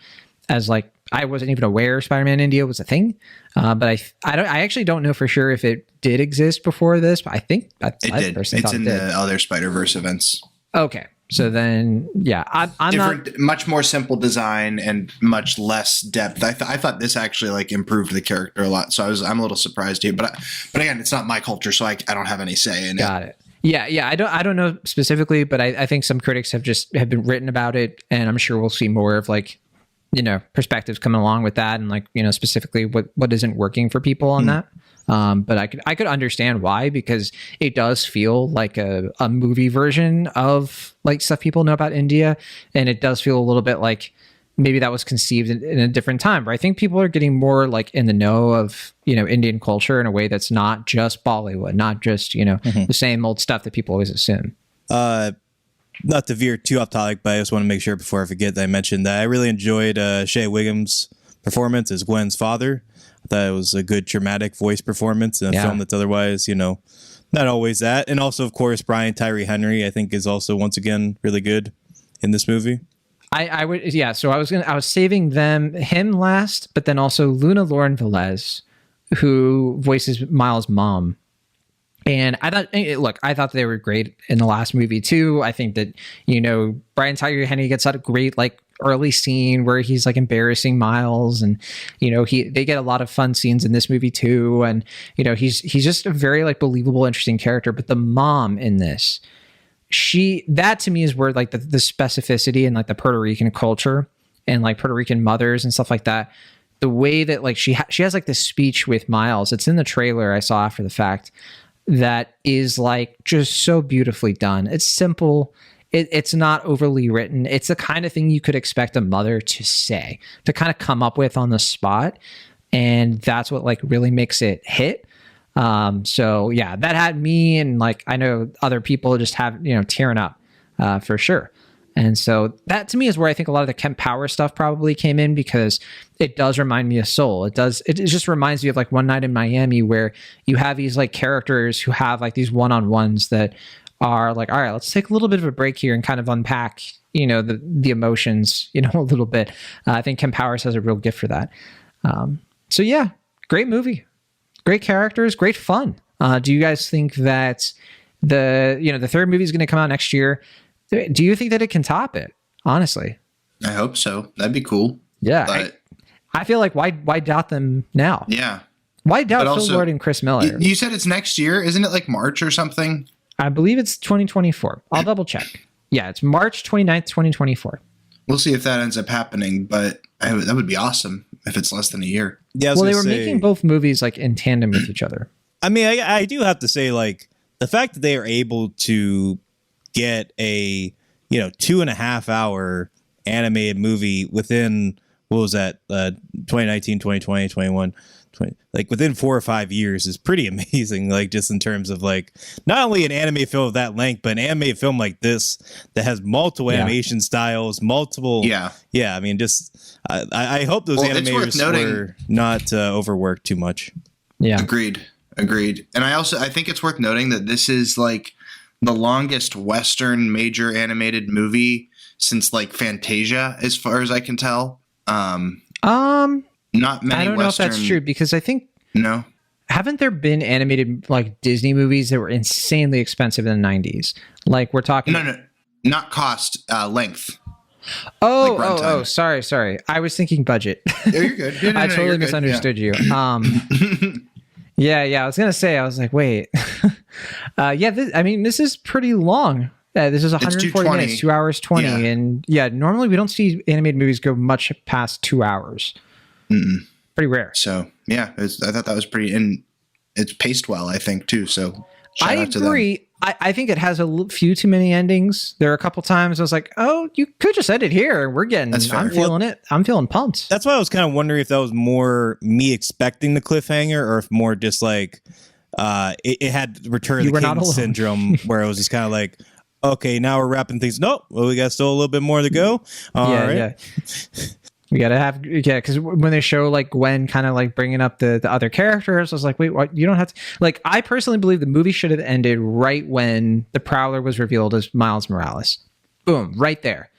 [SPEAKER 1] as like, I wasn't even aware Spider-Man India was a thing. But I actually don't know for sure if it did exist before this, but I think
[SPEAKER 4] it did. It's in the other Spider-Verse events.
[SPEAKER 1] Okay. So then, yeah, I'm different, not
[SPEAKER 4] much more simple design and much less depth. I thought this actually like improved the character a lot. So I'm a little surprised here, but again, it's not my culture, so I don't have any say in it.
[SPEAKER 1] Got it. Yeah. I don't know specifically, but I think some critics have been written about it, and I'm sure we'll see more of like, perspectives coming along with that, and like, specifically what isn't working for people on that. But I could understand why, because it does feel like a movie version of like stuff people know about India. And it does feel a little bit like maybe that was conceived in a different time, but I think people are getting more like in the know of, Indian culture in a way that's not just Bollywood, not just, the same old stuff that people always assume.
[SPEAKER 2] Not to veer too off topic, but I just want to make sure before I forget that I mentioned that I really enjoyed Shea Wiggum's performance as Gwen's father. I thought it was a good dramatic voice performance in a film that's otherwise, not always that. And also, of course, Brian Tyree Henry, I think, is also once again really good in this movie.
[SPEAKER 1] I would, yeah. So I was saving him last, but then also Luna Lauren Velez, who voices Miles' mom. And I thought they were great in the last movie too. I think that, Brian Tyree Henry gets out a great like early scene where he's like embarrassing Miles, and they get a lot of fun scenes in this movie too. And he's just a very like believable, interesting character. But the mom in this that to me is where like the specificity and like the Puerto Rican culture and like Puerto Rican mothers and stuff like that, the way that like she has like this speech with Miles, it's in the trailer I saw after the fact, that is like just so beautifully done. It's simple. It's not overly written. It's the kind of thing you could expect a mother to say, to kind of come up with on the spot. And that's what like really makes it hit. So yeah, that had me, and like I know other people just have, tearing up for sure. And so that to me is where I think a lot of the Kemp Power stuff probably came in, because it does remind me of Soul. It just reminds me of like One Night in Miami, where you have these like characters who have like these one-on-ones that are like, all right, let's take a little bit of a break here and kind of unpack, the emotions, a little bit. I think Kemp Powers has a real gift for that. So yeah, great movie, great characters, great fun. Do you guys think that the third movie is going to come out next year? Do you think that it can top it? Honestly,
[SPEAKER 4] I hope so. That'd be cool.
[SPEAKER 1] Yeah, but I feel like why doubt them now?
[SPEAKER 4] Yeah,
[SPEAKER 1] why doubt Phil Lord and Chris Miller?
[SPEAKER 4] You said it's next year, isn't it? Like March or something?
[SPEAKER 1] I believe it's 2024. I'll double check. Yeah, it's March 29th, 2024.
[SPEAKER 4] We'll see if that ends up happening, but that would be awesome if it's less than a year.
[SPEAKER 2] Yeah,
[SPEAKER 1] well, they were making both movies like in tandem with each other.
[SPEAKER 2] I mean, I do have to say, like, the fact that they are able to get a 2.5 hour animated movie within, what was that, 2019, 2020, 21, 20, like within 4 or 5 years is pretty amazing. Like, just in terms of like not only an anime film of that length, but an animated film like this that has multiple animation styles, multiple. Yeah. I mean, just I hope those animators were not overworked too much.
[SPEAKER 1] Yeah.
[SPEAKER 4] Agreed. And I think it's worth noting that this is like the longest Western major animated movie since like Fantasia, as far as I can tell. Not many.
[SPEAKER 1] I don't know if that's true, because I think haven't there been animated like Disney movies that were insanely expensive in the 90s? Like we're talking.
[SPEAKER 4] No, not cost, length.
[SPEAKER 1] Oh, sorry. I was thinking budget.
[SPEAKER 4] Yeah, you're good.
[SPEAKER 1] I totally misunderstood you. Yeah. I was gonna say. I was like, wait. This is pretty long. This is 140 minutes, 2 hours 20, and normally we don't see animated movies go much past 2 hours. Pretty rare.
[SPEAKER 4] So I thought that was pretty, and it's paced well, I think, too. So
[SPEAKER 1] I agree. I think it has a few too many endings. There are a couple times I was like, oh, you could just end it here. I'm feeling it. I'm feeling pumped.
[SPEAKER 2] That's why I was kind of wondering if that was more me expecting the cliffhanger, or if more just like it had Return of the King syndrome, where it was just kind of like, okay, now we're wrapping things. Nope. Well, we got still a little bit more to go. All right.
[SPEAKER 1] Yeah. We gotta have, because when they show like Gwen kind of like bringing up the other characters, I was like, wait, what? You don't have to. Like, I personally believe the movie should have ended right when the Prowler was revealed as Miles Morales. Boom, right there.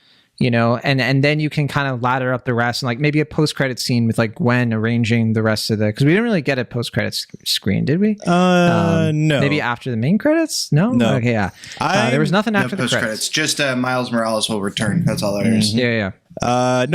[SPEAKER 1] And then you can kind of ladder up the rest, and like maybe a post-credit scene with like Gwen arranging the rest of because we didn't really get a post-credit screen, did we?
[SPEAKER 2] No.
[SPEAKER 1] Maybe after the main credits? No. Okay, yeah. There was nothing after the credits.
[SPEAKER 4] Just Miles Morales will return. That's all there is.
[SPEAKER 1] Yeah. I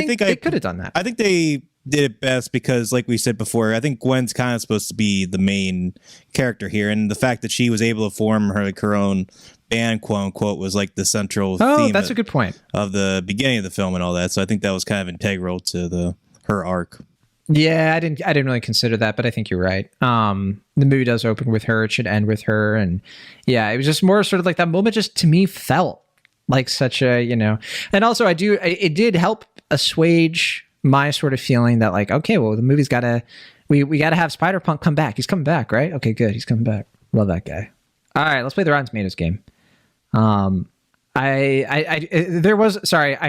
[SPEAKER 1] think they could have done that.
[SPEAKER 2] I think they did it best because, like we said before, I think Gwen's kind of supposed to be the main character here, and the fact that she was able to form her own band, quote unquote, was like the central theme.
[SPEAKER 1] That's a good point.
[SPEAKER 2] Of the beginning of the film and all that. So I think that was kind of integral to her arc.
[SPEAKER 1] Yeah, I didn't really consider that, but I think you're right. The movie does open with her; it should end with her, and it was just more sort of like that moment. Just to me, felt like such a and also it did help assuage my sort of feeling that like, okay, well, the movie's we gotta have Spider-Punk come back. He's coming back, right? Okay, good, he's coming back. Love that guy. All right, let's play the Rotten Tomatoes game. I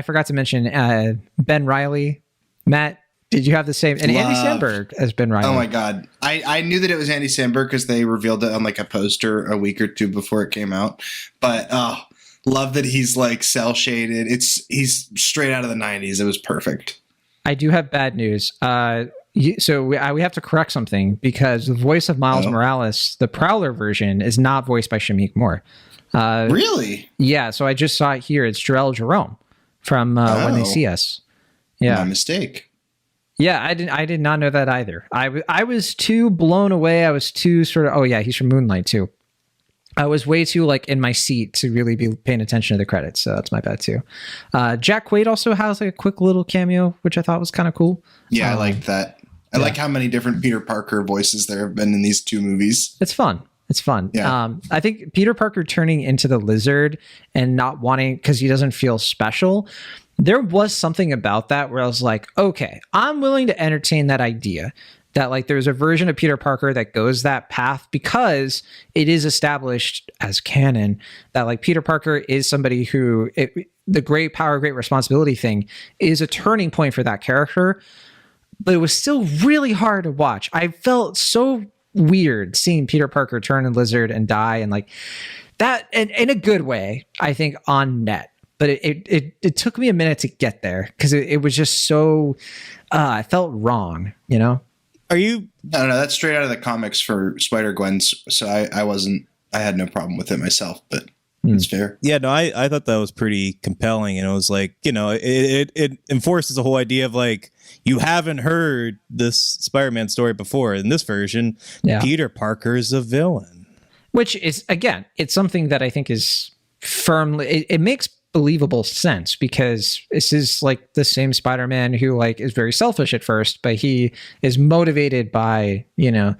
[SPEAKER 1] forgot to mention Ben Reilly. Matt, did you have the same? And Andy Samberg as Ben Reilly.
[SPEAKER 4] Oh my God. I knew that it was Andy Samberg because they revealed it on like a poster a week or two before it came out. But love that he's like cell shaded. He's straight out of the 90s. It was perfect.
[SPEAKER 1] I do have bad news. So we have to correct something, because the voice of Miles Morales, the Prowler version, is not voiced by Shameik Moore.
[SPEAKER 4] Really?
[SPEAKER 1] Yeah. So I just saw it here. It's Jarrell Jerome from When They See Us. Yeah.
[SPEAKER 4] My mistake.
[SPEAKER 1] Yeah, I did not know that either. I was too blown away. I was too sort of, he's from Moonlight too. I was way too like in my seat to really be paying attention to the credits, so that's my bad too. Jack Quaid also has like a quick little cameo, which I thought was kind of cool.
[SPEAKER 4] Yeah, I like that. I like how many different Peter Parker voices there have been in these two movies.
[SPEAKER 1] It's fun. It's fun.
[SPEAKER 4] Yeah.
[SPEAKER 1] I think Peter Parker turning into the Lizard and not wanting, because he doesn't feel special, there was something about that where I was like, okay, I'm willing to entertain that idea that like there's a version of Peter Parker that goes that path, because it is established as canon that like Peter Parker is somebody who the great power, great responsibility thing is a turning point for that character. But it was still really hard to watch. I felt so weird seeing Peter Parker turn a lizard and die, and like that in a good way, I think, on net. But it took me a minute to get there because it was just so I felt wrong, you know.
[SPEAKER 2] Are you?
[SPEAKER 4] I don't know. That's straight out of the comics for Spider-Gwen, so I had no problem with it myself, but it's fair.
[SPEAKER 2] Yeah, no, I thought that was pretty compelling, and it was like, you know, it enforces the whole idea of like, you haven't heard this Spider-Man story before. In this version, Peter Parker is a villain.
[SPEAKER 1] Which is, again, it's something that I think is firmly, it makes believable sense, because this is like the same Spider-Man who like is very selfish at first, but he is motivated by, you know,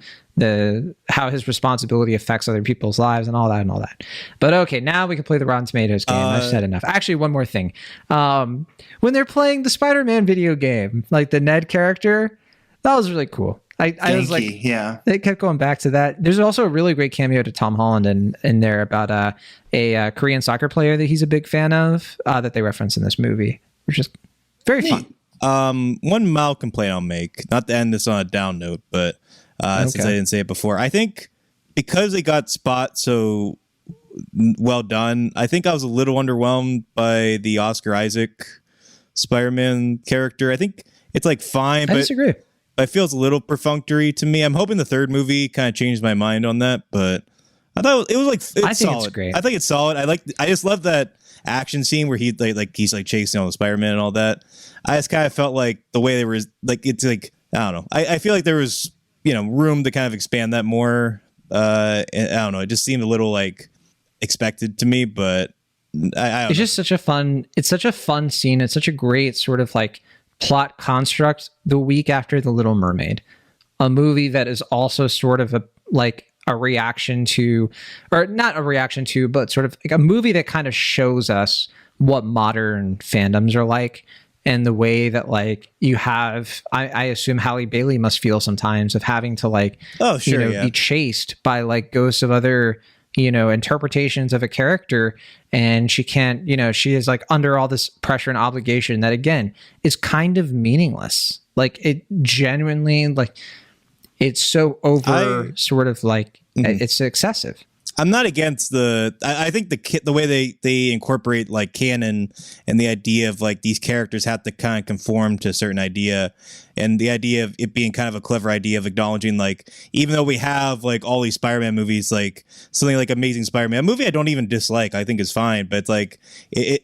[SPEAKER 1] how his responsibility affects other people's lives and all that. But okay, now we can play the Rotten Tomatoes game. I've said enough. Actually, one more thing. When they're playing the Spider-Man video game, like the Ned character, that was really cool. I was like,
[SPEAKER 4] yeah,
[SPEAKER 1] they kept going back to that. There's also a really great cameo to Tom Holland in there about a Korean soccer player that he's a big fan of that they reference in this movie, which is very fun.
[SPEAKER 2] One mild complaint I'll make, not to end this on a down note, but since I didn't say it before, I think because they got Spot so well done, I think I was a little underwhelmed by the Oscar Isaac Spider-Man character. I think it's like fine,
[SPEAKER 1] I disagree.
[SPEAKER 2] But it feels a little perfunctory to me. I'm hoping the third movie kind of changed my mind on that, but I thought it was like it's solid.
[SPEAKER 1] It's great.
[SPEAKER 2] I think it's solid. I just love that action scene where he's like chasing all the Spider-Man and all that. I just kind of felt like the way they were like, it's like, I don't know. I feel like there was, you know, room to kind of expand that more. And I don't know. It just seemed a little like expected to me, but
[SPEAKER 1] it's just such a fun scene. It's such a great sort of like plot construct the week after The Little Mermaid, a movie that is also sort of a reaction to, or not a reaction to, but sort of like a movie that kind of shows us what modern fandoms are like, and the way that like you have, I assume Halle Bailey must feel sometimes of having to like, be chased by like ghosts of other, you know, interpretations of a character, and she can't, you know, she is like under all this pressure and obligation that again is kind of meaningless. Like it genuinely, like it's so over sort of like it's excessive.
[SPEAKER 2] I'm not against I think the way they incorporate like canon and the idea of like these characters have to kind of conform to a certain idea, and the idea of it being kind of a clever idea of acknowledging like, even though we have like all these Spider-Man movies, like something like Amazing Spider-Man, a movie I don't even dislike, I think is fine, but it's like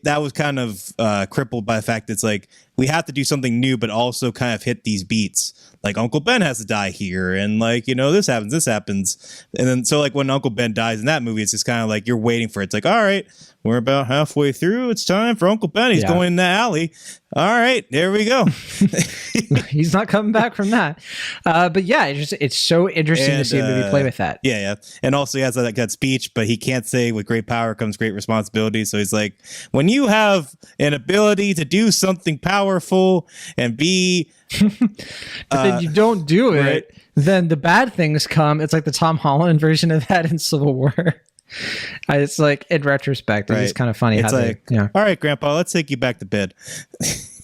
[SPEAKER 2] that was kind of crippled by the fact that it's like we have to do something new, but also kind of hit these beats. Like Uncle Ben has to die here, and like, you know, this happens. And then so like when Uncle Ben dies in that movie, it's just kind of like you're waiting for it. It's like, all right, we're about halfway through. It's time for Uncle Ben. He's going in the alley. All right, there we go.
[SPEAKER 1] He's not coming back from that. But yeah, it's so interesting to see a movie play with that.
[SPEAKER 2] Yeah. And also he has that speech, but he can't say with great power comes great responsibility. So he's like, when you have an ability to do something powerful and be
[SPEAKER 1] but then you don't do it,
[SPEAKER 2] right,
[SPEAKER 1] then the bad things come. It's like the Tom Holland version of that in Civil War. It's like in retrospect, it's kind of funny.
[SPEAKER 2] It's
[SPEAKER 1] how
[SPEAKER 2] like, all right, Grandpa, let's take you back to bed.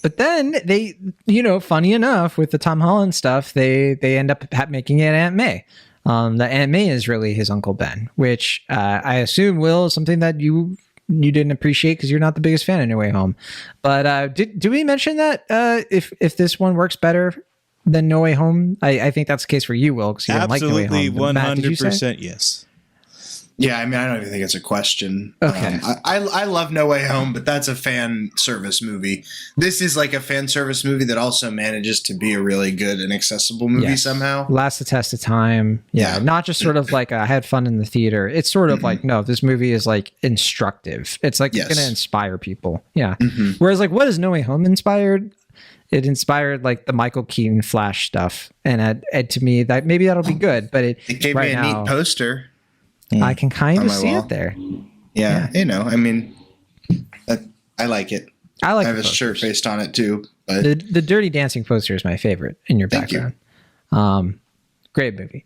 [SPEAKER 1] But then they, you know, funny enough, with the Tom Holland stuff, they end up making it Aunt May. The Aunt May is really his Uncle Ben, which I assume, Will, is something that you didn't appreciate because you're not the biggest fan of No Way Home. But do we mention that if this one works better than No Way Home? I think that's the case for you, Will, because you didn't like No Way Home.
[SPEAKER 2] Absolutely, 100% yes.
[SPEAKER 4] Yeah, I mean, I don't even think it's a question.
[SPEAKER 1] Okay.
[SPEAKER 4] I love No Way Home, but that's a fan service movie. This is like a fan service movie that also manages to be a really good and accessible movie somehow.
[SPEAKER 1] Lasts the test of time. Yeah. Not just sort of like I had fun in the theater. It's sort of like, no, this movie is like instructive. It's like it's going to inspire people. Yeah. Whereas like, what is No Way Home inspired? It inspired like the Michael Keaton Flash stuff. And to me, that maybe that'll be good. But it
[SPEAKER 4] gave me a neat poster.
[SPEAKER 1] I can kind of see it there.
[SPEAKER 4] Yeah, you know, I mean, I like it. I have a shirt based on it too. But
[SPEAKER 1] the Dirty Dancing poster is my favorite in your background. Great movie.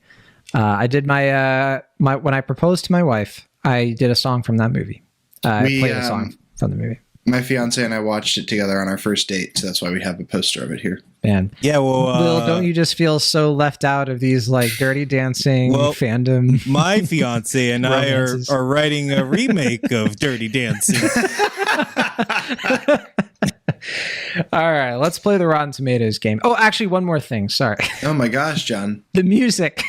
[SPEAKER 1] I did my when I proposed to my wife, I did a song from that movie. I played a song from the movie.
[SPEAKER 4] My fiance and I watched it together on our first date, so that's why we have a poster of it here.
[SPEAKER 1] Man,
[SPEAKER 2] yeah. Well,
[SPEAKER 1] Will, don't you just feel so left out of these like Dirty Dancing fandom?
[SPEAKER 2] My fiance and I are writing a remake of Dirty Dancing.
[SPEAKER 1] All right, let's play the Rotten Tomatoes game. Oh, actually, one more thing. Sorry.
[SPEAKER 4] Oh my gosh, John.
[SPEAKER 1] The music.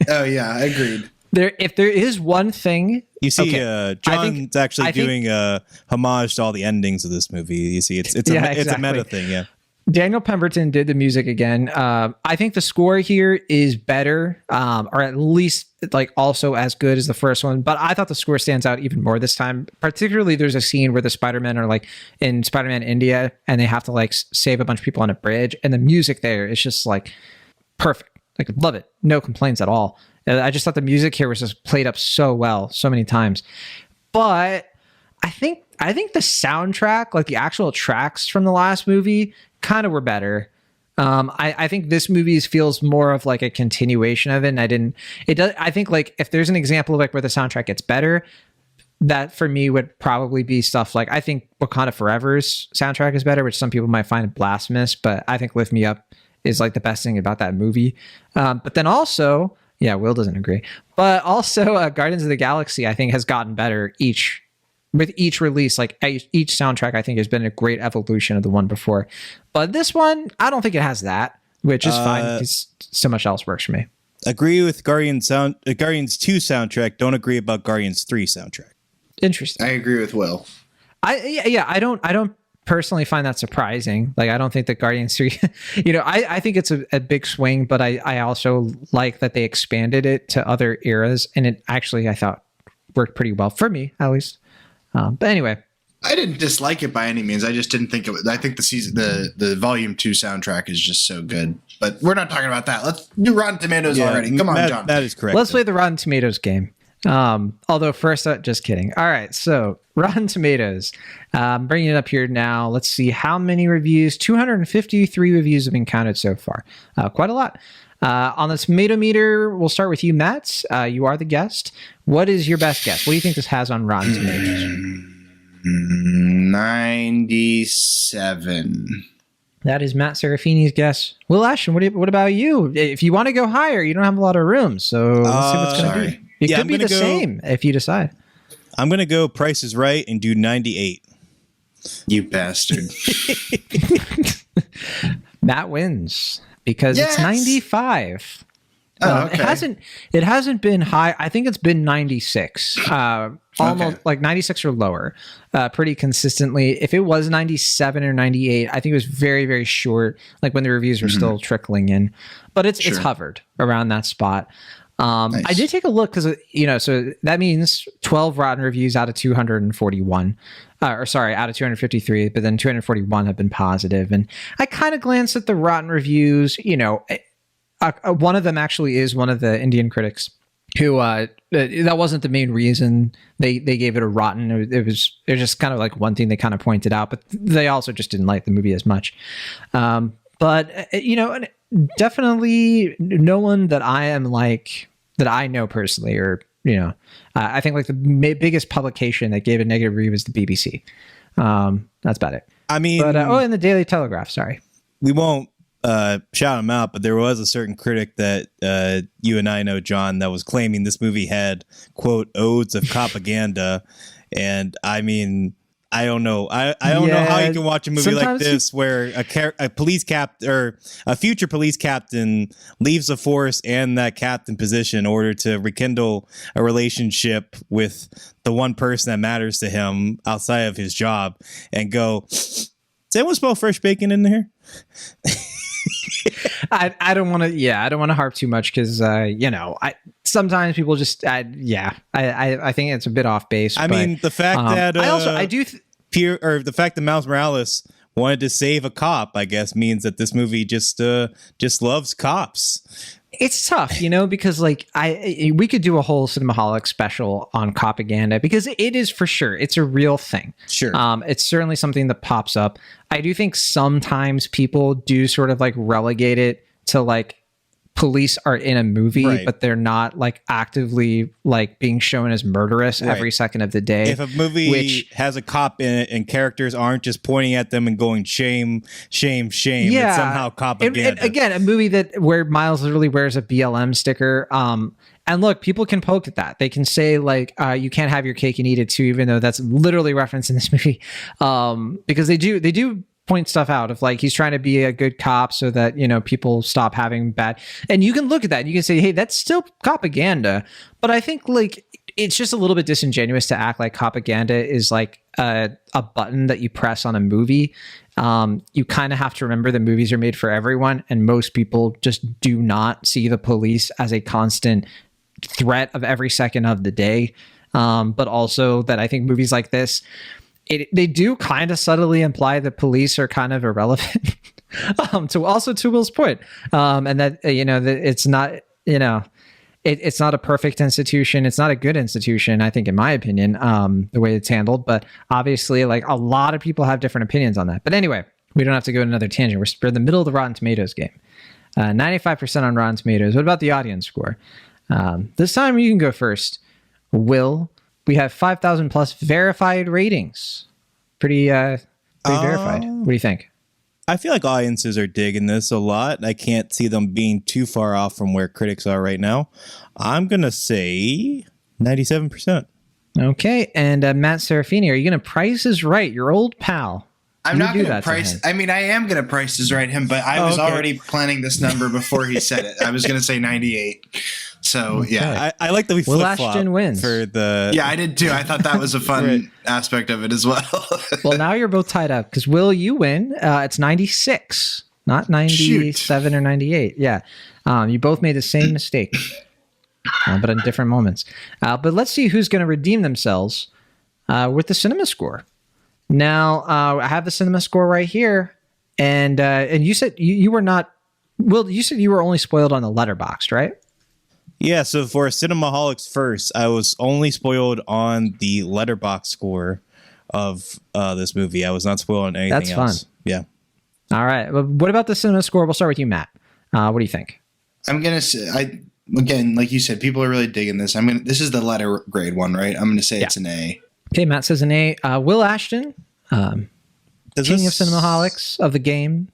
[SPEAKER 4] Oh yeah, agreed.
[SPEAKER 1] If there is one thing,
[SPEAKER 2] you see, John's actually doing a homage to all the endings of this movie. You see, it's a meta thing. Yeah.
[SPEAKER 1] Daniel Pemberton did the music again. I think the score here is better, or at least like also as good as the first one. But I thought the score stands out even more this time. Particularly, there's a scene where the Spider-Men are like in Spider-Man India, and they have to like save a bunch of people on a bridge, and the music there is just like perfect. Like love it, no complaints at all. I just thought the music here was just played up so well, so many times. But I think the soundtrack, like the actual tracks from the last movie, kind of were better. I think this movie feels more of like a continuation of it. And I think like if there's an example of like where the soundtrack gets better, that for me would probably be stuff like, I think Wakanda Forever's soundtrack is better, which some people might find blasphemous, but I think Lift Me Up is like the best thing about that movie. But then also, yeah, Will doesn't agree, but also Guardians of the Galaxy, I think has gotten better with each release. Like each soundtrack, I think has been a great evolution of the one before. But this one, I don't think it has that, which is fine because so much else works for me.
[SPEAKER 2] Agree with Guardians 2 soundtrack. Don't agree about Guardians 3 soundtrack.
[SPEAKER 1] Interesting.
[SPEAKER 4] I agree with Will.
[SPEAKER 1] I don't personally find that surprising. Like, I don't think that Guardians 3, I think it's a big swing, but I also like that they expanded it to other eras, and it actually, I thought, worked pretty well for me, at least. But anyway.
[SPEAKER 4] I didn't dislike it by any means. I just didn't think it was. I think the Volume 2 soundtrack is just so good. But we're not talking about that. Let's do Rotten Tomatoes already. Come on, John.
[SPEAKER 2] That is correct.
[SPEAKER 1] Let's play the Rotten Tomatoes game. Although first, just kidding. All right, so Rotten Tomatoes. Bringing it up here now. Let's see how many reviews. 253 reviews have been counted so far. Quite a lot. On the tomato meter, we'll start with you, Matt. You are the guest. What is your best guess? What do you think this has on Rotten Tomatoes?
[SPEAKER 4] 97.
[SPEAKER 1] That is Matt Serafini's guess. Will Ashton, what about you? If you want to go higher, you don't have a lot of room, so let's see what's going to be. It could be the same if you decide.
[SPEAKER 2] I'm going to go Price is Right and do 98.
[SPEAKER 4] You bastard.
[SPEAKER 1] Matt wins because it's 95.
[SPEAKER 4] Okay.
[SPEAKER 1] It hasn't been high. I think it's been 96. Almost like 96 or lower, pretty consistently. If it was 97 or 98, I think it was very, very short, like when the reviews were still trickling in. But it's hovered around that spot. Nice. I did take a look because, so that means 12 rotten reviews out of 241. Out of 253, but then 241 have been positive. And I kind of glanced at the rotten reviews. One of them actually is one of the Indian critics who that wasn't the main reason they gave it a rotten. It was just kind of like one thing they kind of pointed out, but they also just didn't like the movie as much. But definitely no one that I know personally, or I think like the biggest publication that gave a negative review was the BBC. That's about it.
[SPEAKER 2] I mean,
[SPEAKER 1] but and the Daily Telegraph. Sorry,
[SPEAKER 2] we won't shout him out, but there was a certain critic that you and I know, John, that was claiming this movie had, quote, odes of propaganda. And I mean, I don't know. I don't know how you can watch a movie like this where a police captain or a future police captain leaves the force and that captain position in order to rekindle a relationship with the one person that matters to him outside of his job and go, does anyone smell fresh bacon in here?
[SPEAKER 1] I don't want to. I don't want to harp too much because sometimes people just. I think it's a bit off base.
[SPEAKER 2] I mean, the fact that the fact that Miles Morales wanted to save a cop, I guess, means that this movie just loves cops.
[SPEAKER 1] It's tough, because we could do a whole Cinemaholic special on propaganda because it is for sure. It's a real thing.
[SPEAKER 2] Sure.
[SPEAKER 1] It's certainly something that pops up. I do think sometimes people do sort of relegate it to police are in a movie, right, but they're not actively being shown as murderous every second of the day.
[SPEAKER 2] If a movie has a cop in it and characters aren't just pointing at them and going shame, shame, shame, it's somehow propaganda.
[SPEAKER 1] And again, a movie where Miles literally wears a BLM sticker. And look, people can poke at that. They can say you can't have your cake and eat it too, even though that's literally referenced in this movie. Because they do point stuff out of he's trying to be a good cop so that people stop having bad, and you can look at that and you can say, hey, that's still propaganda. But I think it's just a little bit disingenuous to act like propaganda is a button that you press on a movie. You kind of have to remember the movies are made for everyone, and most people just do not see the police as a constant threat of every second of the day. But also that I think movies like this, they do kind of subtly imply that police are kind of irrelevant. to Will's point, and that that it's not it's not a perfect institution. It's not a good institution, I think, in my opinion, the way it's handled. But obviously, a lot of people have different opinions on that. But anyway, we don't have to go in another tangent. We're in the middle of the Rotten Tomatoes game. 95% on Rotten Tomatoes. What about the audience score? This time you can go first, Will. We have 5,000 plus verified ratings. Pretty verified. What do you think?
[SPEAKER 2] I feel like audiences are digging this a lot. I can't see them being too far off from where critics are right now. I'm going to say 97%.
[SPEAKER 1] Okay. And Matt Serafini, are you going to Price is Right, your old pal?
[SPEAKER 4] I'm not going to price. I mean, I am going to Price is Right him, but I was already planning this number before he said it. I was going to say 98. So yeah,
[SPEAKER 2] I like that we flip flop
[SPEAKER 1] wins
[SPEAKER 2] for the.
[SPEAKER 4] Yeah, I did too. I thought that was a fun aspect of it as well.
[SPEAKER 1] Well, now you're both tied up because Will, you win. It's 96, not 97 or 98. Yeah, you both made the same mistake, but in different moments. But let's see who's going to redeem themselves with the cinema score. Now, I have the cinema score right here, and you said you were not. Will, you said you were only spoiled on the Letterboxd, right?
[SPEAKER 2] Yeah, so for Cinemaholics first, I was only spoiled on the Letterboxd score of this movie. I was not spoiled on anything else. Fun. Yeah. All
[SPEAKER 1] right. Well, what about the cinema score? We'll start with you, Matt. What do you think?
[SPEAKER 4] I'm gonna say, again, like you said, people are really digging this. This is the letter grade one, right? I'm gonna say it's an A.
[SPEAKER 1] Okay, Matt says an A. Will Ashton, king of Cinemaholics of the game.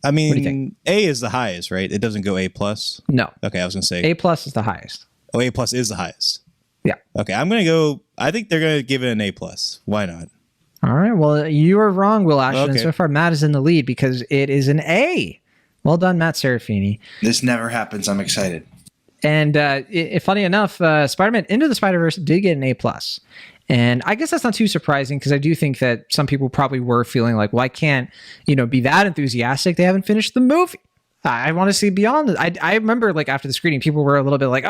[SPEAKER 2] I mean, what do you think? A is the highest, right? It doesn't go A plus.
[SPEAKER 1] No.
[SPEAKER 2] Okay, I was gonna say
[SPEAKER 1] A plus is the highest.
[SPEAKER 2] Oh, A plus is the highest.
[SPEAKER 1] Yeah.
[SPEAKER 2] Okay, I'm gonna go. I think they're gonna give it an A plus. Why not?
[SPEAKER 1] All right. Well, you are wrong, Will Ashton. Okay. So far, Matt is in the lead because it is an A. Well done, Matt Serafini.
[SPEAKER 4] This never happens. I'm excited.
[SPEAKER 1] And funny enough, Spider-Man Into the Spider-Verse did get an A plus. And I guess that's not too surprising because I do think that some people probably were feeling like, well, I can't, be that enthusiastic. They haven't finished the movie. I want to see beyond it. I remember after the screening, people were a little bit like,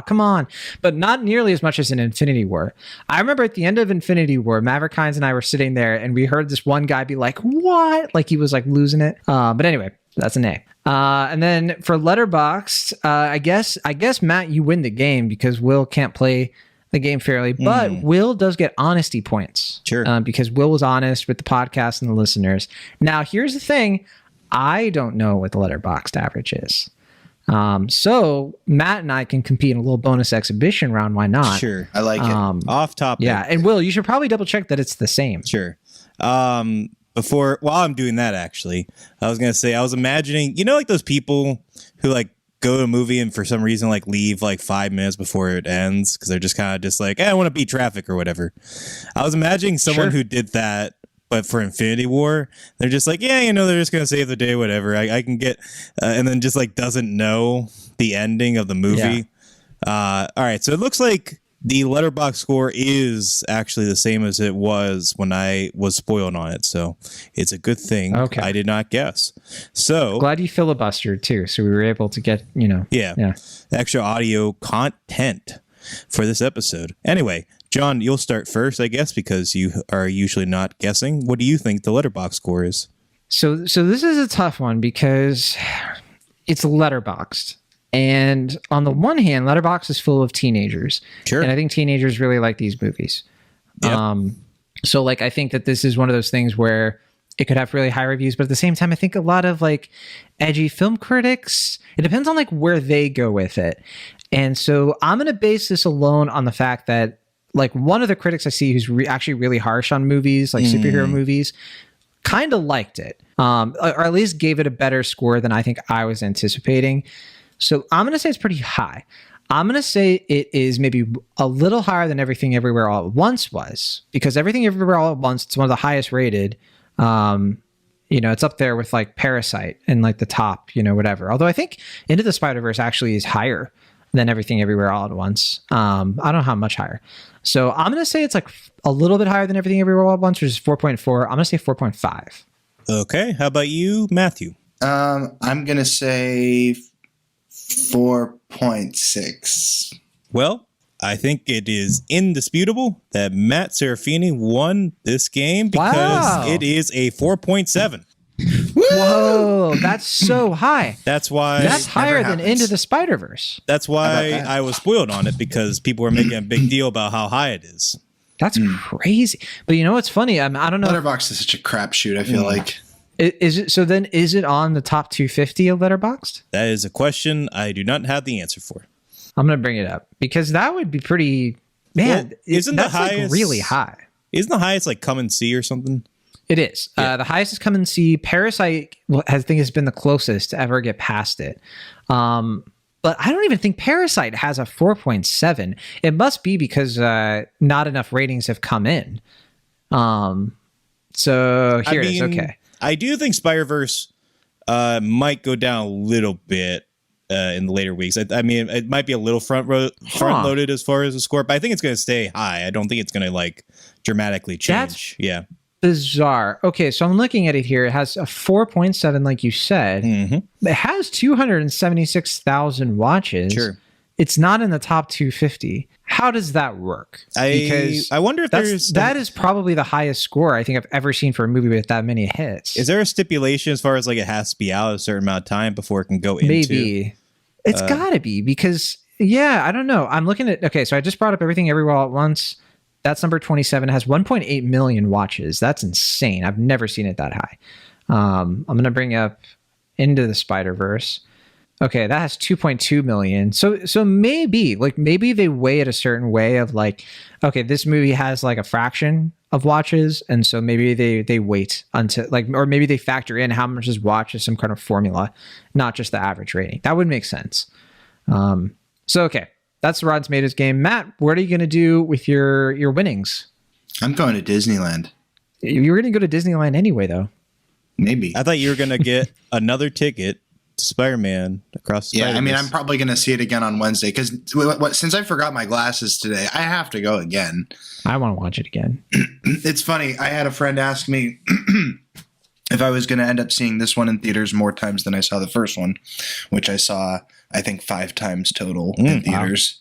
[SPEAKER 1] come on. But not nearly as much as in Infinity War. I remember at the end of Infinity War, Maverick Hines and I were sitting there and we heard this one guy be like, what? Like he was losing it. But anyway, that's an A. And then for Letterboxd, I guess, Matt, you win the game because Will can't play the game fairly, but Will does get honesty points.
[SPEAKER 2] Sure.
[SPEAKER 1] Because Will was honest with the podcast and the listeners. Now, here's the thing. I don't know what the Letterboxd average is. So Matt and I can compete in a little bonus exhibition round. Why not?
[SPEAKER 2] Sure.
[SPEAKER 4] I like it.
[SPEAKER 2] Off topic.
[SPEAKER 1] Yeah. And Will, you should probably double check that it's the same.
[SPEAKER 2] Sure. While I'm doing that, actually, I was going to say, I was imagining, those people who go to a movie and for some reason like leave like 5 minutes before it ends because they're just kind of just like, I want to beat traffic or whatever. I was imagining someone who did that, but for Infinity War, they're just like, yeah, they're just gonna save the day, whatever. I can get, and then just like doesn't know the ending of the movie. All right, so it looks like the Letterboxd score is actually the same as it was when I was spoiled on it. So it's a good thing I did not guess. So
[SPEAKER 1] glad you filibustered too. So we were able to get,
[SPEAKER 2] extra audio content for this episode. Anyway, John, you'll start first, I guess, because you are usually not guessing. What do you think the Letterboxd score is?
[SPEAKER 1] So this is a tough one because it's Letterboxd. And on the one hand, Letterboxd is full of teenagers. Sure. And I think teenagers really like these movies. Yep. So like, I think that this is one of those things where it could have really high reviews, but at the same time, I think a lot of like edgy film critics, it depends on like where they go with it. And so I'm going to base this alone on the fact that like one of the critics I see who's actually really harsh on movies, like superhero movies, kind of liked it. Or at least gave it a better score than I think I was anticipating. So I'm going to say it's pretty high. I'm going to say it is maybe a little higher than Everything Everywhere All at Once was, because Everything Everywhere All at Once, it's one of the highest rated. It's up there with like Parasite and like the top, whatever. Although I think Into the Spider-Verse actually is higher than Everything Everywhere All at Once. I don't know how much higher. So I'm going to say it's like a little bit higher than Everything Everywhere All at Once, which is 4.4. I'm going to say 4.5.
[SPEAKER 2] Okay. How about you, Matthew?
[SPEAKER 4] I'm going to say 4.6.
[SPEAKER 2] Well, I think it is indisputable that Matt Serafini won this game because it is a 4.7.
[SPEAKER 1] Whoa, that's so high.
[SPEAKER 2] That's why
[SPEAKER 1] that's higher than Into the Spider-Verse.
[SPEAKER 2] That's why I was spoiled on it, because people were making a big deal about how high it is.
[SPEAKER 1] That's crazy. But you know what's funny? I don't know.
[SPEAKER 4] Letterboxd is such a crapshoot, I feel like.
[SPEAKER 1] Is it so? Then is it on the top 250 of Letterboxd?
[SPEAKER 2] That is a question I do not have the answer for.
[SPEAKER 1] I'm gonna bring it up because that would be pretty. Man,
[SPEAKER 2] well, isn't the highest
[SPEAKER 1] like really high?
[SPEAKER 2] Isn't the highest like Come and See or something?
[SPEAKER 1] It is. Yeah. The highest is Come and See. Parasite, I think, has been the closest to ever get past it. But I don't even think Parasite has a 4.7. It must be because not enough ratings have come in. So here it is. Okay.
[SPEAKER 2] I do think Spider-Verse might go down a little bit in the later weeks. I mean, it might be a little front-loaded as far as the score, but I think it's going to stay high. I don't think it's going to like dramatically change.
[SPEAKER 1] That's bizarre. Okay, so I'm looking at it here. It has a 4.7, like you said. Mm-hmm. It has 276,000 watches. Sure. It's not in the top 250. How does that work?
[SPEAKER 2] Because I wonder if
[SPEAKER 1] that is probably the highest score I think I've ever seen for a movie with that many hits.
[SPEAKER 2] Is there a stipulation as far as like it has to be out a certain amount of time before it can go into?
[SPEAKER 1] Maybe. It's gotta be because I don't know. I'm looking at so I just brought up Everything Everywhere All at Once. That's number 27. It has 1.8 million watches. That's insane. I've never seen it that high. I'm gonna bring up Into the Spider-Verse. Okay, that has 2.2 million. So maybe they weigh it a certain way of like, okay, this movie has like a fraction of watches, and so maybe they wait until like, or maybe they factor in how much is watched as some kind of formula, not just the average rating. That would make sense. Okay, that's the Rotten Tomatoes game. Matt, what are you going to do with your winnings?
[SPEAKER 4] I'm going to Disneyland.
[SPEAKER 1] You were going to go to Disneyland anyway, though.
[SPEAKER 4] Maybe.
[SPEAKER 2] I thought you were going to get another ticket. Spider-Man across the
[SPEAKER 4] I mean, I'm probably going to see it again on Wednesday because since I forgot my glasses today, I have to go again.
[SPEAKER 1] I want to watch it again.
[SPEAKER 4] It's funny. I had a friend ask me if I was going to end up seeing this one in theaters more times than I saw the first one, which I saw, I think, 5 times total in theaters.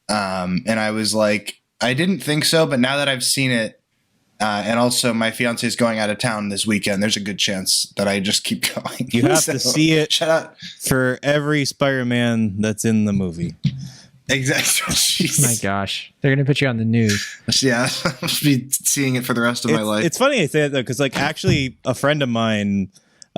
[SPEAKER 4] Wow. And I was like, I didn't think so, but now that I've seen it, and also my fiance is going out of town this weekend, there's a good chance that I just keep going.
[SPEAKER 2] You have to see it for every Spider-Man that's in the movie.
[SPEAKER 4] Exactly.
[SPEAKER 1] Oh my gosh. They're going to put you on the news.
[SPEAKER 4] Yeah. I'll be seeing it for the rest of my life.
[SPEAKER 2] It's funny I say that though, because like actually a friend of mine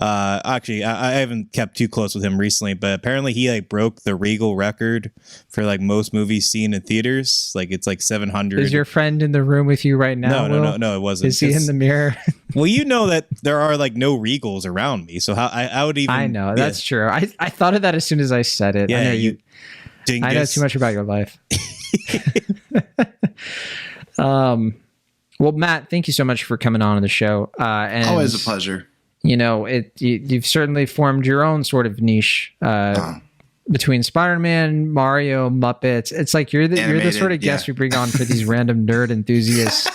[SPEAKER 2] Actually, I haven't kept too close with him recently, but apparently he like broke the Regal record for like most movies seen in theaters. Like it's like 700.
[SPEAKER 1] Is your friend in the room with you right now?
[SPEAKER 2] No, it wasn't.
[SPEAKER 1] Is he in the mirror?
[SPEAKER 2] Well, you know that there are like no Regals around me, so how I would even.
[SPEAKER 1] I know that's true. I thought of that as soon as I said it.
[SPEAKER 2] Yeah,
[SPEAKER 1] I know you. Dingus. I know too much about your life. Well, Matt, thank you so much for coming on the show. And
[SPEAKER 4] always a pleasure.
[SPEAKER 1] You know, you've certainly formed your own sort of niche between Spider-Man, Mario, Muppets. It's like you're the sort of guest we bring on for these random nerd enthusiasts.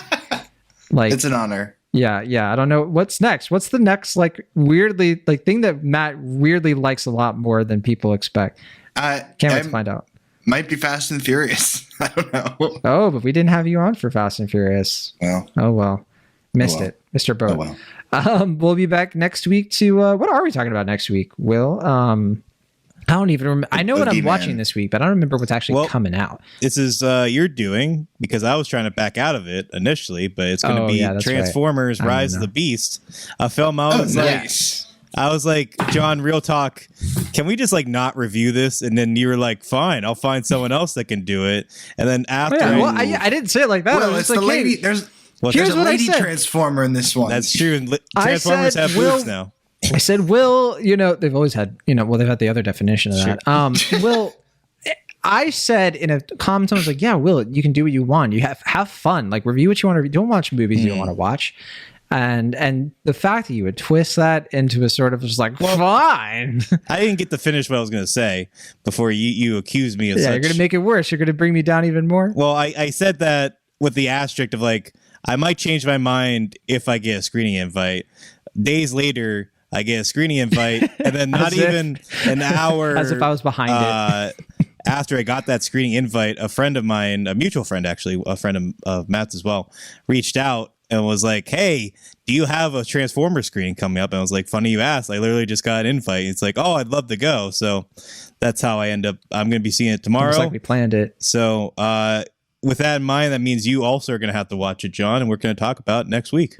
[SPEAKER 1] Like, it's
[SPEAKER 4] an honor.
[SPEAKER 1] Yeah. I don't know what's next. What's the next like weirdly like thing that Matt weirdly likes a lot more than people expect? Can't wait to find out.
[SPEAKER 4] Might be Fast and Furious. I don't know.
[SPEAKER 1] Oh, but we didn't have you on for Fast and Furious. Well. Missed it, Mr. Boat. We'll be back next week to what are we talking about next week, Will? I don't even remember. I know what I'm watching this week, but I don't remember what's actually coming out.
[SPEAKER 2] This is you're doing, because I was trying to back out of it initially, but it's going to be Transformers Rise of the Beast, a film I was like, John, real talk, can we just like not review this? And then you were like, fine, I'll find someone else that can do it. And then after
[SPEAKER 1] I didn't say it like that.
[SPEAKER 4] Well, it's the lady. There's a lady transformer in this one.
[SPEAKER 2] That's true. Transformers have boobs now.
[SPEAKER 1] I said, Will, you know, they've always had, you know, well, they've had the other definition of that. Will, I said in a comment, I was like, yeah, Will, you can do what you want. You have fun. Like, review what you want to. Don't watch movies you don't want to watch. And the fact that you would twist that into a sort of just like, fine.
[SPEAKER 2] I didn't get to finish what I was going to say before you accused me of such.
[SPEAKER 1] You're going to make it worse. You're going to bring me down even more.
[SPEAKER 2] Well, I said that with the asterisk of like, I might change my mind if I get a screening invite. Days later, I get a screening invite, and then not even an hour.
[SPEAKER 1] As if I was behind it.
[SPEAKER 2] After I got that screening invite, a friend of mine, a mutual friend actually, a friend of Matt's as well, reached out and was like, hey, do you have a Transformer screening coming up? And I was like, funny you asked. I literally just got an invite. It's like, oh, I'd love to go. So that's how I end up. I'm going to be seeing it tomorrow.
[SPEAKER 1] Looks like we planned it.
[SPEAKER 2] So with that in mind, that means you also are going to have to watch it, John, and we're going to talk about it next week.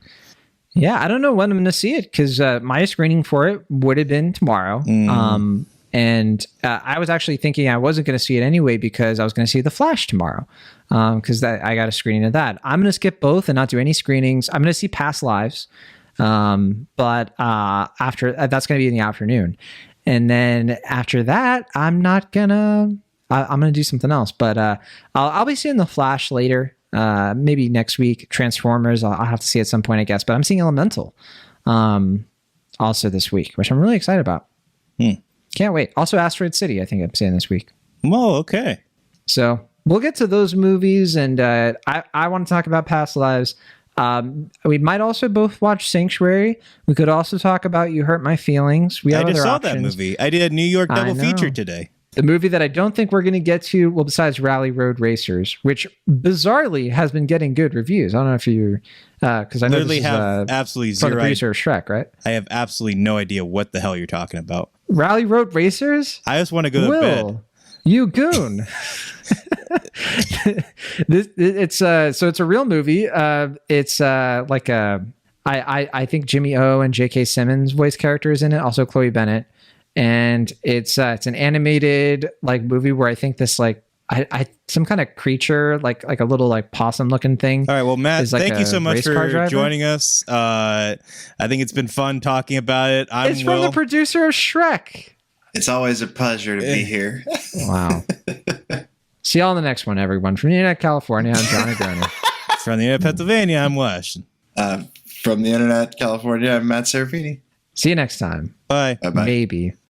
[SPEAKER 1] Yeah, I don't know when I'm going to see it because my screening for it would have been tomorrow. And I was actually thinking I wasn't going to see it anyway because I was going to see The Flash tomorrow because I got a screening of that. I'm going to skip both and not do any screenings. I'm going to see Past Lives, but after that's going to be in the afternoon. And then after that, I'm going to do something else. But I'll be seeing The Flash later, maybe next week. Transformers, I'll have to see at some point, I guess. But I'm seeing Elemental also this week, which I'm really excited about. Can't wait. Also, Asteroid City, I think I'm seeing this week.
[SPEAKER 2] Oh, okay.
[SPEAKER 1] So we'll get to those movies, and I want to talk about Past Lives. We might also both watch Sanctuary. We could also talk about You Hurt My Feelings. We have
[SPEAKER 2] I just saw
[SPEAKER 1] options.
[SPEAKER 2] That movie. I did a New York double feature today.
[SPEAKER 1] The movie that I don't think we're going to get to, well, besides Rally Road Racers, which bizarrely has been getting good reviews. I don't know if you, because I know this is
[SPEAKER 2] absolutely
[SPEAKER 1] from the producer of Shrek, right?
[SPEAKER 2] I have absolutely no idea what the hell you're talking about.
[SPEAKER 1] Rally Road Racers?
[SPEAKER 2] I just want to go to bed.
[SPEAKER 1] You goon. It's a real movie. It's like I think Jimmy O and J.K. Simmons voice characters in it, also Chloe Bennett. And it's an animated like movie where I think this like I some kind of creature like a little like possum looking thing.
[SPEAKER 2] All right, well, Matt, thank you so much for joining us. I think it's been fun talking about it.
[SPEAKER 1] It's from the producer of Shrek.
[SPEAKER 4] It's always a pleasure to be here.
[SPEAKER 1] Wow. See y'all in the next one, everyone. From the Internet, California, I'm John Agroni.
[SPEAKER 2] From the Internet, Pennsylvania, I'm Wes.
[SPEAKER 4] From the Internet, California, I'm Matt Serafini.
[SPEAKER 1] See you next time.
[SPEAKER 2] Bye.
[SPEAKER 1] Bye-bye. Maybe.